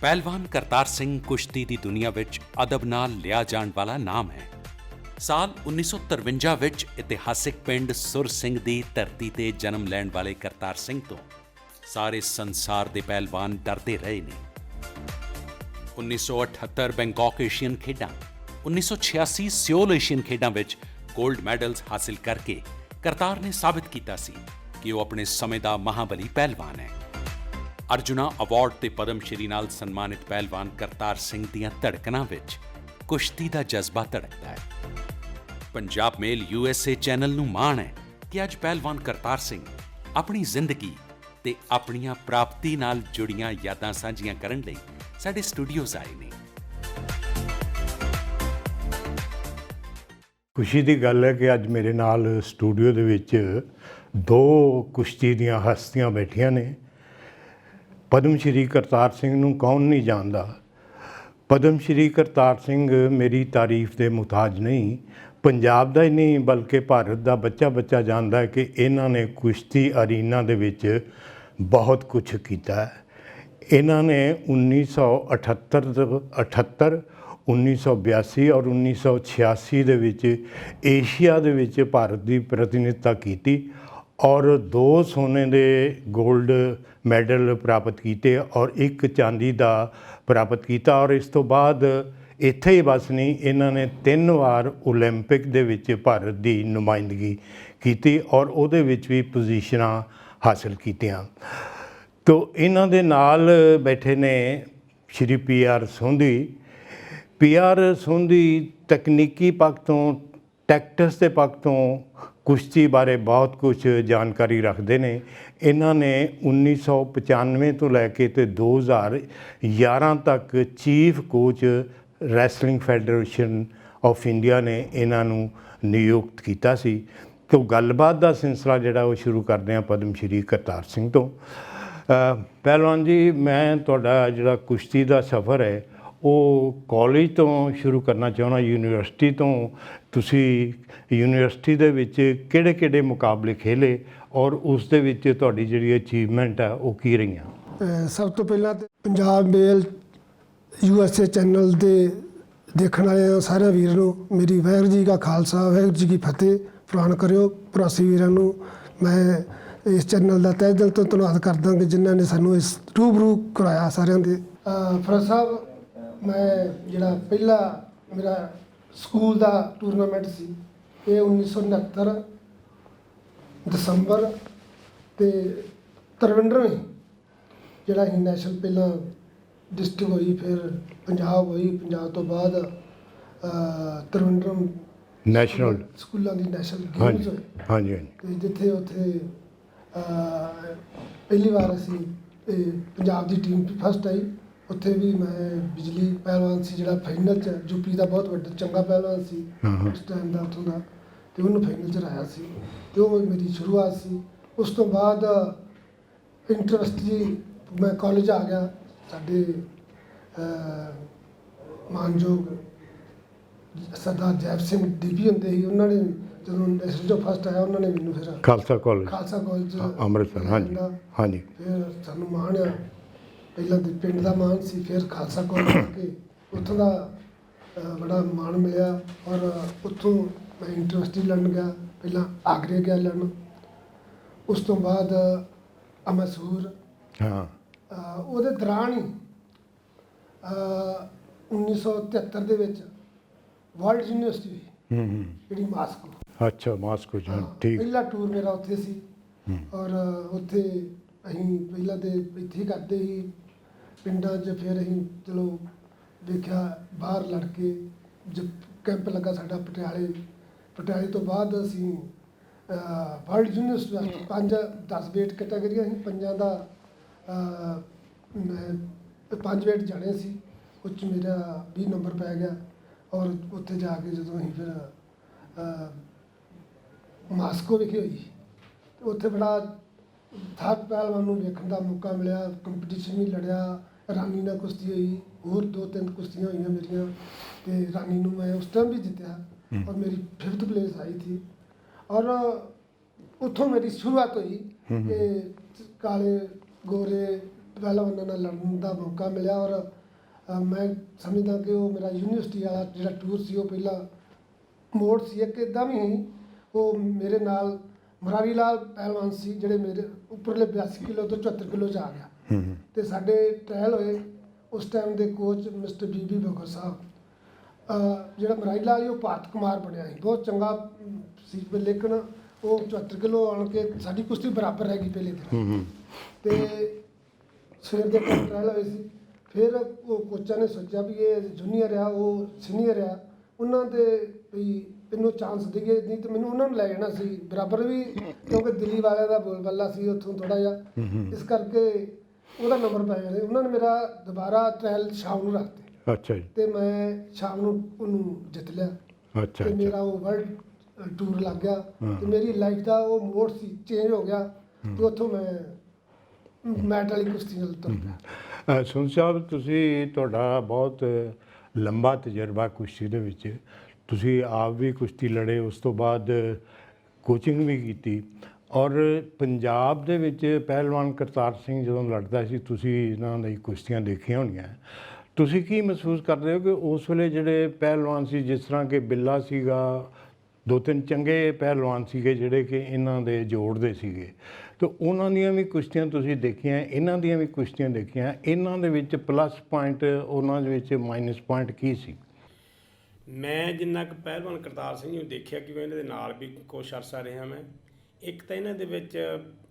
ਪਹਿਲਵਾਨ ਕਰਤਾਰ ਸਿੰਘ ਕੁਸ਼ਤੀ ਦੀ ਦੁਨੀਆ ਵਿੱਚ ਅਦਬ ਨਾਲ ਲਿਆ ਜਾਣ ਵਾਲਾ ਨਾਮ ਹੈ। ਸਾਲ 1953 ਵਿੱਚ ਇਤਿਹਾਸਿਕ ਪਿੰਡ ਸੁਰ ਸਿੰਘ ਦੀ ਧਰਤੀ ਤੇ ਜਨਮ ਲੈਣ ਵਾਲੇ ਕਰਤਾਰ ਸਿੰਘ ਤੋਂ ਸਾਰੇ ਸੰਸਾਰ ਦੇ ਪਹਿਲਵਾਨ ਡਰਦੇ ਰਹੇ ਨੇ। 1978 ਬੈਂਕਾਕ ਏਸ਼ੀਅਨ ਖੇਡਾਂ, 1986 ਸਿਓਲ ਏਸ਼ੀਅਨ ਖੇਡਾਂ ਵਿੱਚ ਗੋਲਡ ਮੈਡਲਸ ਹਾਸਿਲ ਕਰਕੇ ਕਰਤਾਰ ਨੇ ਸਾਬਿਤ ਕੀਤਾ ਸੀ ਕਿ ਉਹ ਆਪਣੇ ਸਮੇਂ ਦਾ ਮਹਾਬਲੀ ਪਹਿਲਵਾਨ ਹੈ। ਅਰਜੁਨਾ ਅਵਾਰਡ ਤੇ ਪਦਮ ਸ਼੍ਰੀ ਨਾਲ ਸਨਮਾਨਿਤ ਪਹਿਲਵਾਨ ਕਰਤਾਰ ਸਿੰਘ ਦੀਆਂ ਧੜਕਣਾਂ ਵਿੱਚ ਕੁਸ਼ਤੀ ਦਾ ਜਜ਼ਬਾ ਧੜਕਦਾ ਹੈ। ਪੰਜਾਬ ਮੇਲ USA ਚੈਨਲ ਨੂੰ ਮਾਣ ਹੈ ਕਿ ਅੱਜ ਪਹਿਲਵਾਨ ਕਰਤਾਰ ਸਿੰਘ ਆਪਣੀ ਜ਼ਿੰਦਗੀ ਤੇ ਆਪਣੀਆਂ ਪ੍ਰਾਪਤੀ ਨਾਲ ਜੁੜੀਆਂ ਯਾਦਾਂ ਸਾਂਝੀਆਂ ਕਰਨ ਲਈ ਸਾਡੇ ਸਟੂਡੀਓਜ਼ ਆਏ ਨੇ। ਖੁਸ਼ੀ ਦੀ ਗੱਲ ਹੈ ਕਿ ਅੱਜ ਮੇਰੇ ਨਾਲ ਸਟੂਡੀਓ ਦੇ ਵਿੱਚ ਦੋ ਕੁਸ਼ਤੀ ਦੀਆਂ ਹਸਤੀਆਂ ਬੈਠੀਆਂ ਨੇ। ਪਦਮ ਸ਼੍ਰੀ ਕਰਤਾਰ ਸਿੰਘ ਨੂੰ ਕੌਣ ਨਹੀਂ ਜਾਣਦਾ। ਪਦਮ ਸ਼੍ਰੀ ਕਰਤਾਰ ਸਿੰਘ ਮੇਰੀ ਤਾਰੀਫ ਦੇ ਮੁਹਤਾਜ ਨਹੀਂ, ਪੰਜਾਬ ਦਾ ਹੀ ਨਹੀਂ ਬਲਕਿ ਭਾਰਤ ਦਾ ਬੱਚਾ ਜਾਣਦਾ ਹੈ ਕਿ ਇਹਨਾਂ ਨੇ ਕੁਸ਼ਤੀ ਅਰੀਨਾ ਦੇ ਵਿੱਚ ਬਹੁਤ ਕੁਝ ਕੀਤਾ ਹੈ। ਇਹਨਾਂ ਨੇ 1978, 1982 ਔਰ 1986 ਦੇ ਵਿੱਚ ਏਸ਼ੀਆ ਦੇ ਵਿੱਚ ਭਾਰਤ ਦੀ ਪ੍ਰਤੀਨਿਧਤਾ ਕੀਤੀ ਔਰ 2 ਸੋਨੇ ਦੇ ਗੋਲਡ ਮੈਡਲ ਪ੍ਰਾਪਤ ਕੀਤੇ ਔਰ 1 ਚਾਂਦੀ ਦਾ ਪ੍ਰਾਪਤ ਕੀਤਾ। ਔਰ ਇਸ ਤੋਂ ਬਾਅਦ ਇੱਥੇ ਹੀ ਬਸ ਨਹੀਂ, ਇਹਨਾਂ ਨੇ 3 ਵਾਰ ਓਲੰਪਿਕ ਦੇ ਵਿੱਚ ਭਾਰਤ ਦੀ ਨੁਮਾਇੰਦਗੀ ਕੀਤੀ ਔਰ ਉਹਦੇ ਵਿੱਚ ਵੀ ਪੋਜੀਸ਼ਨਾਂ ਹਾਸਲ ਕੀਤੀਆਂ। ਤੋ ਇਹਨਾਂ ਦੇ ਨਾਲ ਬੈਠੇ ਨੇ ਸ਼੍ਰੀ PR ਸੋਂਧੀ। PR ਸੋਂਧੀ ਤਕਨੀਕੀ ਪੱਖ ਤੋਂ, ਟੈਕਟਿਕਸ ਦੇ ਪੱਖ ਤੋਂ ਕੁਸ਼ਤੀ ਬਾਰੇ ਬਹੁਤ ਕੁਝ ਜਾਣਕਾਰੀ ਰੱਖਦੇ ਨੇ। ਇਹਨਾਂ ਨੇ 1995 ਤੋਂ ਲੈ ਕੇ ਤੇ 2011 ਤੱਕ chief coach wrestling federation of India ਨੇ ਇਹਨਾਂ ਨੂੰ ਨਿਯੁਕਤ ਕੀਤਾ ਸੀ। ਤੋ ਗੱਲਬਾਤ ਦਾ ਸਿਲਸਿਲਾ ਜਿਹੜਾ ਉਹ ਸ਼ੁਰੂ ਕਰਦੇ ਹਾਂ ਪਦਮ ਸ਼੍ਰੀ ਕਰਤਾਰ ਸਿੰਘ ਤੋਂ। ਪਹਿਲਵਾਨ ਜੀ, ਮੈਂ ਤੁਹਾਡਾ ਜਿਹੜਾ ਕੁਸ਼ਤੀ ਦਾ ਸਫ਼ਰ ਹੈ ਉਹ ਕਾਲਜ ਤੋਂ ਸ਼ੁਰੂ ਕਰਨਾ ਚਾਹੁੰਦਾ, ਯੂਨੀਵਰਸਿਟੀ ਤੋਂ। ਤੁਸੀਂ ਯੂਨੀਵਰਸਿਟੀ ਦੇ ਵਿੱਚ ਕਿਹੜੇ ਮੁਕਾਬਲੇ ਖੇਲੇ ਔਰ ਉਸ ਦੇ ਵਿੱਚ ਤੁਹਾਡੀ ਜਿਹੜੀ ਅਚੀਵਮੈਂਟ ਹੈ ਉਹ ਕੀ ਰਹੀਆਂ? ਸਭ ਤੋਂ ਪਹਿਲਾਂ ਤਾਂ ਪੰਜਾਬ ਮੇਲ USA ਚੈਨਲ ਦੇ ਦੇਖਣ ਵਾਲੇ ਸਾਰਿਆਂ ਵੀਰਾਂ ਨੂੰ ਮੇਰੀ ਵਾਹਿਗੁਰੂ ਜੀ ਕਾ ਖਾਲਸਾ ਵਾਹਿਗੁਰੂ ਜੀ ਕੀ ਫਤਿਹ ਪ੍ਰਵਾਨ ਕਰਿਓ। ਪ੍ਰਵਾਸੀ ਵੀਰਾਂ ਨੂੰ ਮੈਂ ਇਸ ਚੈਨਲ ਦਾ ਤਹਿ ਦਿਲ ਤੋਂ ਧੰਨਵਾਦ ਕਰਦਾ ਕਿ ਜਿਨ੍ਹਾਂ ਨੇ ਸਾਨੂੰ ਇਸ ਰੂਬਰੂ ਕਰਾਇਆ ਸਾਰਿਆਂ ਦੇ। ਫਰਜ਼ ਸਾਹਿਬ, ਮੈਂ ਜਿਹੜਾ ਪਹਿਲਾ ਮੇਰਾ ਸਕੂਲ ਦਾ ਟੂਰਨਾਮੈਂਟ ਸੀ ਇਹ 1969 ਦਸੰਬਰ ਤੇ 53 ਜਿਹੜਾ ਹੀ ਨੈਸ਼ਨਲ ਪਹਿਲਾਂ ਡਿਸਟ੍ਰਿਕਟ ਹੋਈ, ਫਿਰ ਪੰਜਾਬ ਹੋਈ, ਪੰਜਾਬ ਤੋਂ ਬਾਅਦ 53 ਨੈਸ਼ਨਲ ਸਕੂਲਾਂ ਦੀ ਨੈਸ਼ਨਲ ਗੇਮਸ ਹੋਈ। ਹਾਂਜੀ। ਤੇ ਜਿੱਥੇ ਉੱਥੇ ਪਹਿਲੀ ਵਾਰ ਅਸੀਂ ਪੰਜਾਬ ਦੀ ਟੀਮ ਫਸਟ ਆਈ। ਉੱਥੇ ਵੀ ਮੈਂ ਬਿਜਲੀ ਪਹਿਲਵਾਨ ਸੀ ਜਿਹੜਾ ਫਾਈਨਲ 'ਚ, ਯੂਪੀ ਦਾ ਬਹੁਤ ਵੱਡਾ ਚੰਗਾ ਪਹਿਲਵਾਨ ਸੀ ਉਸ ਟਾਈਮ ਦਾ ਉੱਥੋਂ ਦਾ, ਅਤੇ ਉਹਨੂੰ ਫਾਈਨਲ 'ਚ ਹਰਾਇਆ ਸੀ। ਅਤੇ ਉਹ ਮੇਰੀ ਸ਼ੁਰੂਆਤ ਸੀ। ਉਸ ਤੋਂ ਬਾਅਦ ਇੰਟਰਵਿਊ ਮੈਂ ਕਾਲਜ ਆ ਗਿਆ। ਸਾਡੇ ਮਾਨਯੋਗ ਸਰਦਾਰ ਜੈਪ ਸਿੰਘ DP ਹੁੰਦੇ ਸੀ, ਉਹਨਾਂ ਨੇ ਜਦੋਂ ਨੈਸ਼ਨਲ 'ਚੋਂ ਫਸਟ ਆਇਆ ਉਹਨਾਂ ਨੇ ਮੈਨੂੰ ਫਿਰ ਖਾਲਸਾ ਕਾਲਜ ਅੰਮ੍ਰਿਤਸਰ। ਹਾਂਜੀ। ਫਿਰ ਸਾਨੂੰ ਮਾਣ ਆ, ਪਹਿਲਾਂ ਤਾਂ ਪਿੰਡ ਦਾ ਮਾਣ ਸੀ, ਫਿਰ ਖਾਲਸਾ ਕਾਲਜ ਆ ਕੇ ਉੱਥੋਂ ਦਾ ਬੜਾ ਮਾਣ ਮਿਲਿਆ। ਔਰ ਉੱਥੋਂ ਮੈਂ ਯੂਨੀਵਰਸਿਟੀ ਲੜਨ ਗਿਆ, ਪਹਿਲਾਂ ਆਗਰੇ ਗਿਆ ਲੜਨ, ਉਸ ਤੋਂ ਬਾਅਦ ਅਮਸੂਰ। ਉਹਦੇ ਦੌਰਾਨ ਹੀ 1973 ਦੇ ਵਿੱਚ ਵਰਲਡ ਯੂਨੀਵਰਸਿਟੀ ਹੋਈ ਜਿਹੜੀ ਮਾਸਕੋ। ਅੱਛਾ, ਮਾਸਕੋ ਜੀ, ਠੀਕ। ਪਹਿਲਾ ਟੂਰ ਮੇਰਾ ਉੱਥੇ ਸੀ ਔਰ ਉੱਥੇ ਅਸੀਂ ਪਹਿਲਾਂ ਤਾਂ ਇੱਥੇ ਹੀ ਕਰਦੇ ਸੀ ਪਿੰਡਾਂ 'ਚ, ਫਿਰ ਅਸੀਂ ਚਲੋ ਦੇਖਿਆ ਬਾਹਰ ਲੜ ਕੇ ਕੈਂਪ ਲੱਗਾ ਸਾਡਾ ਪਟਿਆਲੇ ਤੋਂ ਬਾਅਦ ਅਸੀਂ ਵਰਲਡ ਯੂਨੀਵਰਸਿਟੀ ਵਾਸਤੇ 5-10 ਵੇਟ ਕੈਟਾਗਰੀਆਂ ਸੀ, 5 ਦਾ 5 ਵੇਟ ਜਾਣੇ ਸੀ। ਉਸ 'ਚ ਮੇਰਾ 20 ਨੰਬਰ ਪੈ ਗਿਆ ਔਰ ਉੱਥੇ ਜਾ ਕੇ ਜਦੋਂ ਅਸੀਂ ਫਿਰ ਮਾਸਕੋ ਵਿਖੇ ਹੋਈ, ਉੱਥੇ ਬੜਾ ਥੱਕ ਪਹਿਲਵਾਨ ਨੂੰ ਵੇਖਣ ਦਾ ਮੌਕਾ ਮਿਲਿਆ। ਕੰਪੀਟੀਸ਼ਨ ਵੀ ਲੜਿਆ, ਰਾਨੀ ਨਾਲ ਕੁਸ਼ਤੀ ਹੋਈ, ਹੋਰ 2-3 ਕੁਸ਼ਤੀਆਂ ਹੋਈਆਂ ਮੇਰੀਆਂ, ਅਤੇ ਰਾਨੀ ਨੂੰ ਮੈਂ ਉਸ ਟਾਈਮ ਵੀ ਜਿੱਤਿਆ ਔਰ ਮੇਰੀ 5th ਪਲੇਸ ਆਈ ਥੀ। ਔਰ ਉੱਥੋਂ ਮੇਰੀ ਸ਼ੁਰੂਆਤ ਹੋਈ ਕਿ ਕਾਲੇ ਗੋਰੇ ਪਹਿਲਵਾਨਾਂ ਨਾਲ ਲੜਨ ਦਾ ਮੌਕਾ ਮਿਲਿਆ ਔਰ ਮੈਂ ਸਮਝਦਾ ਕਿ ਉਹ ਮੇਰਾ ਯੂਨੀਵਰਸਿਟੀ ਵਾਲਾ ਜਿਹੜਾ ਟੂਰ ਸੀ ਉਹ ਪਹਿਲਾ ਮੋੜ ਸੀ। ਇੱਕ ਇੱਦਾਂ ਵੀ ਸੀ, ਉਹ ਮੇਰੇ ਨਾਲ ਮੁਰਾਰੀ ਲਾਲ ਪਹਿਲਵਾਨ ਸੀ ਜਿਹੜੇ ਮੇਰੇ ਉੱਪਰਲੇ 82 ਕਿਲੋ ਤੋਂ 74 ਕਿਲੋ 'ਚ ਆ ਗਿਆ ਤੇ ਸਾਡੇ ਟ੍ਰਾਇਲ ਹੋਏ। ਉਸ ਟਾਈਮ ਦੇ ਕੋਚ ਮਿਸਟਰ ਬੀਬੀ ਬਕਰ ਸਾਹਿਬ ਜਿਹੜਾ ਮੁਰਾਰੀ ਲਾਲ ਸੀ ਉਹ ਭਾਰਤ ਕੁਮਾਰ ਬਣਿਆ ਸੀ, ਬਹੁਤ ਚੰਗਾ ਸੀ, ਲੇਕਿਨ ਉਹ 74 ਕਿਲੋ ਆਣ ਕੇ ਸਾਡੀ ਕੁਸ਼ਤੀ ਬਰਾਬਰ ਰਹਿ ਗਈ ਪਹਿਲੇ ਦਿਨ ਤੇ ਸਵੇਰ ਦੇ ਟ੍ਰਾਇਲ ਹੋਏ ਸੀ। ਫਿਰ ਉਹ ਕੋਚਾਂ ਨੇ ਸੋਚਿਆ ਵੀ ਇਹ ਜੂਨੀਅਰ ਆ, ਉਹ ਸੀਨੀਅਰ ਆ, ਉਹਨਾਂ ਦੇ ਵੀ ਇਹਨੂੰ ਚਾਂਸ ਦੇਈਏ, ਨਹੀਂ ਤਾਂ ਮੈਨੂੰ ਉਹਨਾਂ ਨੂੰ ਲੈ ਜਾਣਾ ਸੀ ਬਰਾਬਰ ਵੀ, ਕਿਉਂਕਿ ਦਿੱਲੀ ਵਾਲਿਆਂ ਦਾ ਬੋਲਬਾਲਾ ਸੀ ਉੱਥੋਂ ਥੋੜ੍ਹਾ ਜਿਹਾ, ਇਸ ਕਰਕੇ ਉਹਦਾ ਨੰਬਰ ਪੈ ਗਿਆ। ਉਹਨਾਂ ਨੇ ਮੇਰਾ ਦੁਬਾਰਾ ਟ੍ਰਾਇਲ ਸ਼ਾਮ ਨੂੰ ਰੱਖਤੇ। ਅੱਛਾ ਜੀ। ਤੇ ਮੈਂ ਸ਼ਾਮ ਨੂੰ ਉਹਨੂੰ ਜਿੱਤ ਲਿਆ। ਅੱਛਾ ਤੇ ਮੇਰਾ ਉਹ ਵਰਲਡ ਟੂਰ ਲੱਗ ਗਿਆ ਤੇ ਮੇਰੀ ਲਾਈਫ ਦਾ ਉਹ ਮੋੜ ਸੀ, ਚੇਂਜ ਹੋ ਗਿਆ ਤੇ ਉੱਥੋਂ ਮੈਂ ਮੈਟ ਵਾਲੀ ਕੁਸ਼ਤੀ ਨਾਲ ਤੁਰ ਪਿਆ। ਸੁਨ ਸਾਹਿਬ, ਤੁਸੀਂ ਤੁਹਾਡਾ ਬਹੁਤ ਲੰਬਾ ਤਜਰਬਾ ਕੁਸ਼ਤੀ ਦੇ ਵਿੱਚ, ਤੁਸੀਂ ਆਪ ਵੀ ਕੁਸ਼ਤੀ ਲੜੇ, ਉਸ ਤੋਂ ਬਾਅਦ ਕੋਚਿੰਗ ਵੀ ਕੀਤੀ ਔਰ ਪੰਜਾਬ ਦੇ ਵਿੱਚ ਪਹਿਲਵਾਨ ਕਰਤਾਰ ਸਿੰਘ ਜਦੋਂ ਲੜਦਾ ਸੀ, ਤੁਸੀਂ ਇਹਨਾਂ ਦੀ ਕੁਸ਼ਤੀਆਂ ਦੇਖੀਆਂ ਹੋਣੀਆਂ। ਤੁਸੀਂ ਕੀ ਮਹਿਸੂਸ ਕਰਦੇ ਹੋ ਕਿ ਉਸ ਵੇਲੇ ਜਿਹੜੇ ਪਹਿਲਵਾਨ ਸੀ, ਜਿਸ ਤਰ੍ਹਾਂ ਕਿ ਬਿੱਲਾ ਸੀਗਾ, 2-3 ਚੰਗੇ ਪਹਿਲਵਾਨ ਸੀਗੇ ਜਿਹੜੇ ਕਿ ਇਹਨਾਂ ਦੇ ਜੋੜਦੇ ਸੀਗੇ, ਤੇ ਉਹਨਾਂ ਦੀਆਂ ਵੀ ਕੁਸ਼ਤੀਆਂ ਤੁਸੀਂ ਦੇਖੀਆਂ, ਇਹਨਾਂ ਦੀਆਂ ਵੀ ਕੁਸ਼ਤੀਆਂ ਦੇਖੀਆਂ, ਇਹਨਾਂ ਦੇ ਵਿੱਚ ਪਲੱਸ ਪੁਆਇੰਟ, ਉਹਨਾਂ ਦੇ ਵਿੱਚ ਮਾਈਨਸ ਪੁਆਇੰਟ ਕੀ ਸੀ? ਮੈਂ ਜਿੰਨਾ ਕੁ ਪਹਿਲਵਾਨ ਕਰਤਾਰ ਸਿੰਘ ਨੂੰ ਦੇਖਿਆ, ਕਿਉਂਕਿ ਇਹਨਾਂ ਦੇ ਨਾਲ ਵੀ ਕੁਛ ਅਰਸਾ ਰਿਹਾ ਮੈਂ, ਇੱਕ ਤਾਂ ਇਹਨਾਂ ਦੇ ਵਿੱਚ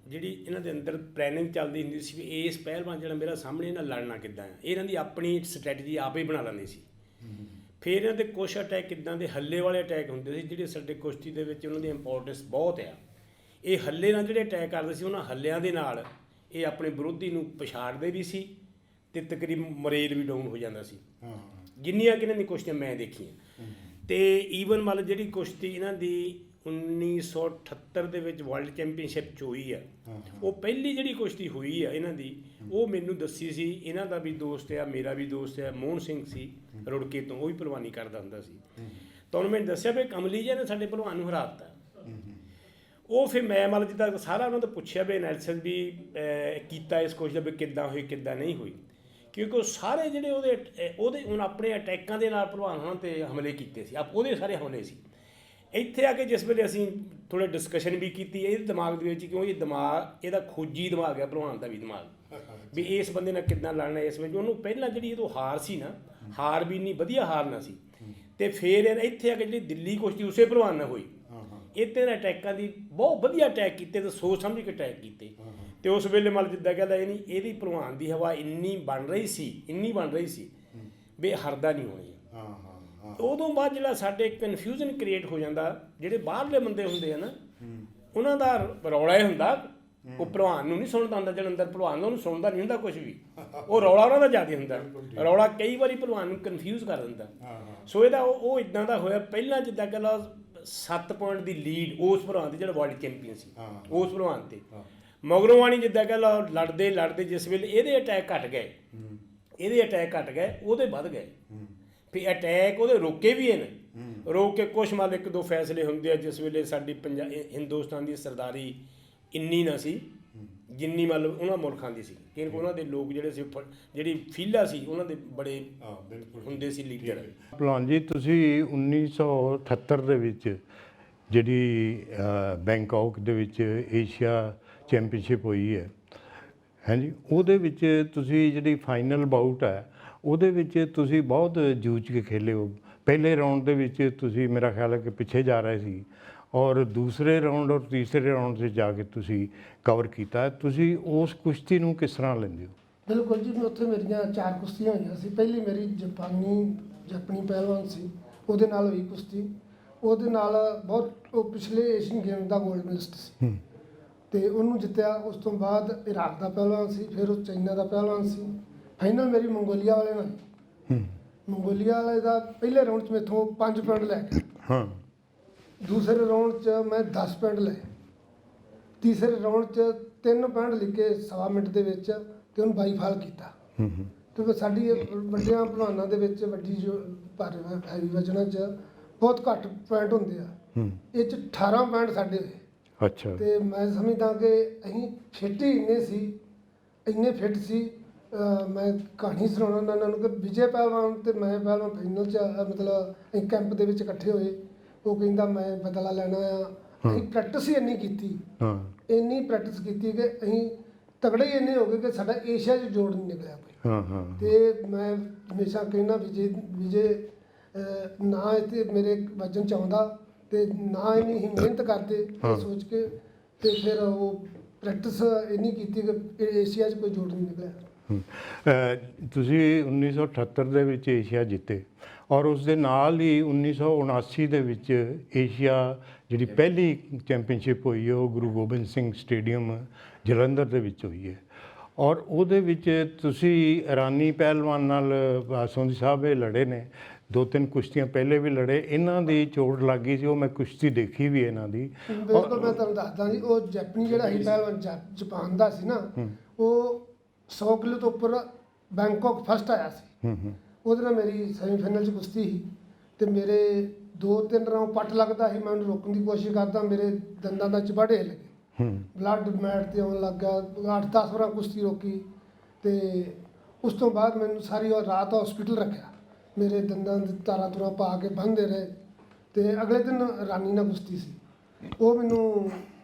ਜਿਹੜੀ ਇਹਨਾਂ ਦੇ ਅੰਦਰ ਪਲੈਨਿੰਗ ਚੱਲਦੀ ਹੁੰਦੀ ਸੀ ਵੀ ਇਸ ਪਹਿਲਵਾਨ ਜਿਹੜਾ ਮੇਰਾ ਸਾਹਮਣੇ ਇਹਨਾਂ ਲੜਨਾ ਕਿੱਦਾਂ ਹੈ, ਇਹਨਾਂ ਦੀ ਆਪਣੀ ਸਟ੍ਰੈਟਜੀ ਆਪ ਹੀ ਬਣਾ ਲੈਂਦੀ ਸੀ। ਫਿਰ ਇਹਨਾਂ ਦੇ ਕੁਛ ਅਟੈਕ ਕਿੱਦਾਂ ਦੇ ਹੱਲੇ ਵਾਲੇ ਅਟੈਕ ਹੁੰਦੇ ਸੀ, ਜਿਹੜੇ ਸਾਡੇ ਕੁਸ਼ਤੀ ਦੇ ਵਿੱਚ ਉਹਨਾਂ ਦੀ ਇੰਪੋਰਟੈਂਸ ਬਹੁਤ ਆ। ਇਹ ਹੱਲੇ ਨਾਲ ਜਿਹੜੇ ਅਟੈਕ ਕਰਦੇ ਸੀ, ਉਹਨਾਂ ਹੱਲਿਆਂ ਦੇ ਨਾਲ ਇਹ ਆਪਣੇ ਵਿਰੋਧੀ ਨੂੰ ਪਛਾੜਦੇ ਵੀ ਸੀ ਤੇ ਤਕਰੀਬਨ ਮਰੇਲ ਵੀ ਡਾਊਨ ਹੋ ਜਾਂਦਾ ਸੀ। ਜਿੰਨੀਆਂ ਕਿ ਇਹਨਾਂ ਦੀ ਕੁਸ਼ਤੀਆਂ ਮੈਂ ਦੇਖੀਆਂ, ਤੇ ਈਵਨ ਮਤਲਬ ਜਿਹੜੀ ਕੁਸ਼ਤੀ ਇਹਨਾਂ ਦੀ 1978 ਦੇ ਵਿੱਚ ਵਰਲਡ ਚੈਂਪੀਅਨਸ਼ਿਪ 'ਚ ਹੋਈ ਆ, ਉਹ ਪਹਿਲੀ ਜਿਹੜੀ ਕੁਸ਼ਤੀ ਹੋਈ ਆ ਇਹਨਾਂ ਦੀ, ਉਹ ਮੈਨੂੰ ਦੱਸੀ ਸੀ, ਇਹਨਾਂ ਦਾ ਵੀ ਦੋਸਤ ਆ, ਮੇਰਾ ਵੀ ਦੋਸਤ ਆ, ਮੋਹਨ ਸਿੰਘ ਸੀ ਰੁੜਕੇ ਤੋਂ, ਉਹ ਵੀ ਭਲਵਾਨੀ ਕਰਦਾ ਹੁੰਦਾ ਸੀ। ਤਾਂ ਉਹਨੇ ਮੈਨੂੰ ਦੱਸਿਆ ਵੀ ਕਮਲੀ ਜੀ ਨੇ ਸਾਡੇ ਭਲਵਾਨ ਨੂੰ ਹਰਾ ਦਿੱਤਾ। ਉਹ ਫਿਰ ਮੈਂ ਮਤਲਬ ਜਿੱਦਾਂ ਸਾਰਾ ਉਹਨਾਂ ਤੋਂ ਪੁੱਛਿਆ ਵੀ ਐਨਾਲਿਸਿਸ ਵੀ ਕੀਤਾ ਇਸ ਕੁਸ਼ਤੀ ਦਾ ਵੀ ਕਿੱਦਾਂ ਹੋਈ ਕਿੱਦਾਂ ਨਹੀਂ ਹੋਈ, ਕਿਉਂਕਿ ਉਹ ਸਾਰੇ ਜਿਹੜੇ ਉਹਦੇ ਹੁਣ ਆਪਣੇ ਅਟੈਕਾਂ ਦੇ ਨਾਲ ਭਲਵਾਨ ਹੋਣ 'ਤੇ ਹਮਲੇ ਕੀਤੇ ਸੀ, ਉਹਦੇ ਸਾਰੇ ਹਮਲੇ ਸੀ। ਇੱਥੇ ਆ ਕੇ ਜਿਸ ਵੇਲੇ ਅਸੀਂ ਥੋੜ੍ਹਾ ਡਿਸਕਸ਼ਨ ਵੀ ਕੀਤੀ ਇਹਦੇ ਦਿਮਾਗ ਦੇ ਵਿੱਚ, ਕਿਉਂ ਇਹ ਦਿਮਾਗ ਇਹਦਾ ਖੋਜੀ ਦਿਮਾਗ ਹੈ, ਭਲਵਾਨ ਦਾ ਵੀ ਦਿਮਾਗ, ਵੀ ਇਸ ਬੰਦੇ ਨਾਲ ਕਿੱਦਾਂ ਲੜਨਾ। ਇਸ ਵਿੱਚ ਉਹਨੂੰ ਪਹਿਲਾਂ ਜਿਹੜੀ ਇਹਦੋਂ ਹਾਰ ਸੀ ਨਾ, ਹਾਰ ਵੀ ਇੰਨੀ ਵਧੀਆ ਹਾਰ ਨਾ ਸੀ, ਤੇ ਫਿਰ ਇੱਥੇ ਆ ਕੇ ਜਿਹੜੀ ਦਿੱਲੀ ਕੁਸ਼ਤੀ ਉਸੇ ਭਲਵਾਨ ਨਾਲ ਹੋਈ, ਇੱਥੇ ਨੇ ਅਟੈਕਾਂ ਦੀ ਬਹੁਤ ਵਧੀਆ ਅਟੈਕ ਕੀਤੇ ਤੇ ਸੋਚ ਸਮਝ ਕੇ ਅਟੈਕ ਕੀਤੇ। ਤੇ ਉਸ ਵੇਲੇ ਮਤਲਬ ਜਿੱਦਾਂ ਕਹਿੰਦਾ ਇਹ ਨਹੀਂ, ਇਹਦੀ ਭਲਵਾਨ ਦੀ ਹਵਾ ਇੰਨੀ ਬਣ ਰਹੀ ਸੀ ਵੀ ਹਰਦਾ ਨਹੀਂ ਹੋਣੀ। ਉਦੋਂ ਬਾਅਦ ਜਿਹੜਾ ਸਾਡੇ ਕਨਫਿਊਜ਼ਨ ਕ੍ਰੀਏਟ ਹੋ ਜਾਂਦਾ, ਜਿਹੜੇ ਬਾਹਰਲੇ ਬੰਦੇ ਹੁੰਦੇ ਆ ਨਾ, ਉਹਨਾਂ ਦਾ ਰੌਲਾ ਇਹ ਹੁੰਦਾ, ਉਹ ਭਲਵਾਨ ਨੂੰ ਨਹੀਂ ਸੁਣਦਾ ਹੁੰਦਾ, ਜਿਹੜਾ ਅੰਦਰ ਭਲਵਾਨ ਉਹਨੂੰ ਸੁਣਦਾ ਨਹੀਂ ਹੁੰਦਾ ਕੁਝ ਵੀ, ਉਹ ਰੌਲਾ ਉਹਨਾਂ ਦਾ ਜ਼ਿਆਦਾ ਹੁੰਦਾ। ਰੌਲਾ ਕਈ ਵਾਰੀ ਭਲਵਾਨ ਨੂੰ ਕਨਫਿਊਜ਼ ਕਰ ਦਿੰਦਾ। ਸੋ ਇਹਦਾ ਉਹ ਇੱਦਾਂ ਦਾ ਹੋਇਆ, ਪਹਿਲਾਂ ਜਿੱਦਾਂ ਕਹਿੰਦਾ 7 ਪੁਆਇੰਟ ਦੀ ਲੀਡ ਉਸ ਭਲਵਾਨ 'ਤੇ ਜਿਹੜਾ ਵਰਲਡ ਚੈਂਪੀਅਨ ਸੀ, ਉਸ ਭਲਵਾਨ 'ਤੇ। ਮਗਰੋਂ ਆਣੀ ਜਿੱਦਾਂ ਕਹਿੰਦਾ ਲੜਦੇ ਜਿਸ ਵੇਲੇ ਇਹਦੇ ਅਟੈਕ ਘਟ ਗਏ, ਉਹਦੇ ਵੱਧ ਗਏ। ਫਿਰ ਅਟੈਕ ਉਹਦੇ ਰੋਕੇ ਵੀ ਹਨ, ਰੋਕ ਕੇ ਕੁਛ ਮਤਲਬ 1-2 ਫੈਸਲੇ ਹੁੰਦੇ ਆ, ਜਿਸ ਵੇਲੇ ਸਾਡੀ ਹਿੰਦੁਸਤਾਨ ਦੀ ਸਰਦਾਰੀ ਇੰਨੀ ਨਾ ਸੀ ਜਿੰਨੀ ਮਤਲਬ ਉਹਨਾਂ ਮੁਲਕਾਂ ਦੀ ਸੀ, ਕਿਉਂਕਿ ਉਹਨਾਂ ਦੇ ਲੋਕ ਜਿਹੜੇ ਸੀ, ਜਿਹੜੀ ਫੀਲਾ ਸੀ ਉਹਨਾਂ ਦੇ ਬੜੇ ਹੁੰਦੇ ਸੀ ਲੀਡਰ। ਭਲਵਾਨ ਜੀ, ਤੁਸੀਂ 1978 ਦੇ ਵਿੱਚ ਜਿਹੜੀ ਬੈਂਕਾਕ ਦੇ ਵਿੱਚ ਏਸ਼ੀਆ ਚੈਂਪੀਅਨਸ਼ਿਪ ਹੋਈ ਹੈ ਹਾਂਜੀ, ਉਹਦੇ ਵਿੱਚ ਤੁਸੀਂ ਜਿਹੜੀ ਫਾਈਨਲ ਬਾਊਟ ਹੈ ਉਹਦੇ ਵਿੱਚ ਤੁਸੀਂ ਬਹੁਤ ਜੂਝ ਕੇ ਖੇਲੇ ਹੋ। ਪਹਿਲੇ ਰਾਊਂਡ ਦੇ ਵਿੱਚ ਤੁਸੀਂ ਮੇਰਾ ਖਿਆਲ ਹੈ ਕਿ ਪਿੱਛੇ ਜਾ ਰਹੇ ਸੀ, ਔਰ ਦੂਸਰੇ ਰਾਊਂਡ ਔਰ ਤੀਸਰੇ ਰਾਊਂਡ 'ਚ ਜਾ ਕੇ ਤੁਸੀਂ ਕਵਰ ਕੀਤਾ। ਤੁਸੀਂ ਉਸ ਕੁਸ਼ਤੀ ਨੂੰ ਕਿਸ ਤਰ੍ਹਾਂ ਲੈਂਦੇ ਹੋ? ਬਿਲਕੁਲ ਜੀ, ਉੱਥੇ ਮੇਰੀਆਂ 4 ਕੁਸ਼ਤੀਆਂ ਹੋਈਆਂ ਸੀ। ਪਹਿਲੀ ਮੇਰੀ ਜਾਪਨੀ ਪਹਿਲਵਾਨ ਸੀ, ਉਹਦੇ ਨਾਲ ਹੋਈ ਕੁਸ਼ਤੀ। ਉਹਦੇ ਨਾਲ ਉਹ ਪਿਛਲੇ ਏਸ਼ੀਅਨ ਗੇਮ ਦਾ ਗੋਲਡ ਮੈਡਲਿਸਟ ਸੀ ਤੇ ਉਹਨੂੰ ਜਿੱਤਿਆ। ਉਸ ਤੋਂ ਬਾਅਦ ਇਰਾਕ ਦਾ ਪਹਿਲਵਾਨ ਸੀ, ਫਿਰ ਉਹ ਚਾਈਨਾ ਦਾ ਪਹਿਲਵਾਨ ਸੀ। ਫਾਈਨਲ ਮੇਰੀ ਮੰਗੋਲੀਆ ਵਾਲੇ ਨਾਲ। ਮੰਗੋਲੀਆ ਵਾਲੇ ਦਾ ਪਹਿਲੇ ਰਾਊਂਡ 'ਚ ਮੈਥੋਂ 5 ਪੁਆਇੰਟ ਲੈ ਗਿਆ, ਦੂਸਰੇ ਰਾਊਂਡ 'ਚ ਮੈਂ 10 ਪੁਆਇੰਟ ਲਏ, ਤੀਸਰੇ ਰਾਊਂਡ 'ਚ 3 ਪੁਆਇੰਟ ਲਿਖੇ 1.25 ਮਿੰਟ ਦੇ ਵਿੱਚ ਤੇ ਉਹਨੂੰ ਬਾਈਫਾਲ ਕੀਤਾ। ਤੇ ਸਾਡੀ ਵੱਡਿਆਂ ਭਲਵਾਨਾਂ ਦੇ ਵਿੱਚ ਵੱਡੀ ਜੋ ਭਾਰੇ ਹੈਵੀ ਵਜਨਾਂ 'ਚ ਬਹੁਤ ਘੱਟ ਪੁਆਇੰਟ ਹੁੰਦੇ ਆ, ਇਹ 'ਚ 18 ਪੁਆਇੰਟ ਸਾਡੇ ਹੋਏ। ਅੱਛਾ। ਤੇ ਮੈਂ ਸਮਝਦਾ ਕਿ ਅਸੀਂ ਫਿੱਟ ਹੀ ਇੰਨੇ ਫਿੱਟ ਸੀ ਮੈਂ ਕਹਾਣੀ ਸੁਣਾਉਣਾ ਉਹਨਾਂ ਨੂੰ ਕਿ ਵਿਜੇ ਪਹਿਲਵਾਨ ਤੇ ਮੈਂ ਪਹਿਲਵਾਨ ਫਾਈਨਲ 'ਚ ਮਤਲਬ ਅਸੀਂ ਕੈਂਪ ਦੇ ਵਿੱਚ ਇਕੱਠੇ ਹੋਏ। ਉਹ ਕਹਿੰਦਾ ਮੈਂ ਬਦਲਾ ਲੈਣਾ ਆ। ਅਸੀਂ ਪ੍ਰੈਕਟਿਸ ਹੀ ਇੰਨੀ ਕੀਤੀ, ਇੰਨੀ ਪ੍ਰੈਕਟਿਸ ਕੀਤੀ ਕਿ ਅਸੀਂ ਤਗੜੇ ਹੀ ਇੰਨੇ ਹੋ ਗਏ ਕਿ ਸਾਡਾ ਏਸ਼ੀਆ 'ਚ ਜੋੜ ਨਹੀਂ ਨਿਕਲਿਆ ਕੋਈ। ਤੇ ਮੈਂ ਹਮੇਸ਼ਾ ਕਹਿੰਦਾ ਵਿਜੇ ਨਾ ਇੱਥੇ ਮੇਰੇ ਵਜਨ 'ਚ ਆਉਂਦਾ ਤੇ ਨਾ ਇੰਨੀ ਹੀ ਮਿਹਨਤ ਕਰਦੇ ਇਹ ਸੋਚ ਕੇ, ਤੇ ਫਿਰ ਉਹ ਪ੍ਰੈਕਟਿਸ ਇੰਨੀ ਕੀਤੀ ਕਿ ਏਸ਼ੀਆ 'ਚ ਕੋਈ ਜੋੜ ਨਹੀਂ ਨਿਕਲਿਆ। ਤੁਸੀਂ 1978 ਦੇ ਵਿੱਚ ਏਸ਼ੀਆ ਜਿੱਤੇ ਔਰ ਉਸ ਦੇ ਨਾਲ ਹੀ 1979 ਦੇ ਵਿੱਚ ਏਸ਼ੀਆ ਜਿਹੜੀ ਪਹਿਲੀ ਚੈਂਪੀਅਨਸ਼ਿਪ ਹੋਈ ਹੈ ਉਹ ਗੁਰੂ ਗੋਬਿੰਦ ਸਿੰਘ ਸਟੇਡੀਅਮ ਜਲੰਧਰ ਦੇ ਵਿੱਚ ਹੋਈ ਹੈ। ਔਰ ਉਹਦੇ ਵਿੱਚ ਤੁਸੀਂ ਇਰਾਨੀ ਪਹਿਲਵਾਨ ਨਾਲ ਸੋਂਦੀ ਸਾਹਿਬ ਇਹ ਲੜੇ ਨੇ, 2-3 ਕੁਸ਼ਤੀਆਂ ਪਹਿਲੇ ਵੀ ਲੜੇ। ਇਹਨਾਂ ਦੀ ਚੋਟ ਲੱਗ ਗਈ ਸੀ, ਉਹ ਮੈਂ ਕੁਸ਼ਤੀ ਦੇਖੀ ਵੀ ਇਹਨਾਂ ਦੀ। ਬਿਲਕੁਲ, ਮੈਂ ਤੁਹਾਨੂੰ ਦੱਸਦਾ ਜੀ, ਉਹ ਜੈਪਨੀ ਜਿਹੜਾ ਸੀ ਪਹਿਲਵਾਨ ਜਾਪਾਨ ਦਾ ਸੀ ਨਾ, ਉਹ 100 ਕਿਲੋ ਤੋਂ ਉੱਪਰ ਬੈਂਕਾਕ ਫਸਟ ਆਇਆ ਸੀ। ਉਹਦੇ ਨਾਲ ਮੇਰੀ ਸੈਮੀਫਾਈਨਲ 'ਚ ਕੁਸ਼ਤੀ ਸੀ ਤੇ ਮੇਰੇ 2-3 ਰਾਉਂਡ ਪੱਟ ਲੱਗਦਾ ਸੀ। ਮੈਂ ਉਹਨੂੰ ਰੋਕਣ ਦੀ ਕੋਸ਼ਿਸ਼ ਕਰਦਾ, ਮੇਰੇ ਦੰਦਾਂ ਦਾ ਚਪਾੜੇ ਹਿੱਲ ਗਏ, ਬਲੱਡ ਮੈਟ ਤੇ ਆਉਣ ਲੱਗ ਗਿਆ। 8-10 ਵਾਰ ਕੁਸ਼ਤੀ ਰੋਕੀ ਤੇ ਉਸ ਤੋਂ ਬਾਅਦ ਮੈਨੂੰ ਸਾਰੀ ਉਹ ਰਾਤ ਹਸਪੀਟਲ ਰੱਖਿਆ। ਮੇਰੇ ਦੰਦਾਂ ਦੇ ਤਾਰਾਂ ਤੁਰਾਂ ਪਾ ਕੇ ਬੰਨ੍ਹਦੇ ਰਹੇ ਤੇ ਅਗਲੇ ਦਿਨ ਰਾਨੀ ਨਾਲ ਕੁਸ਼ਤੀ ਸੀ। ਉਹ ਮੈਨੂੰ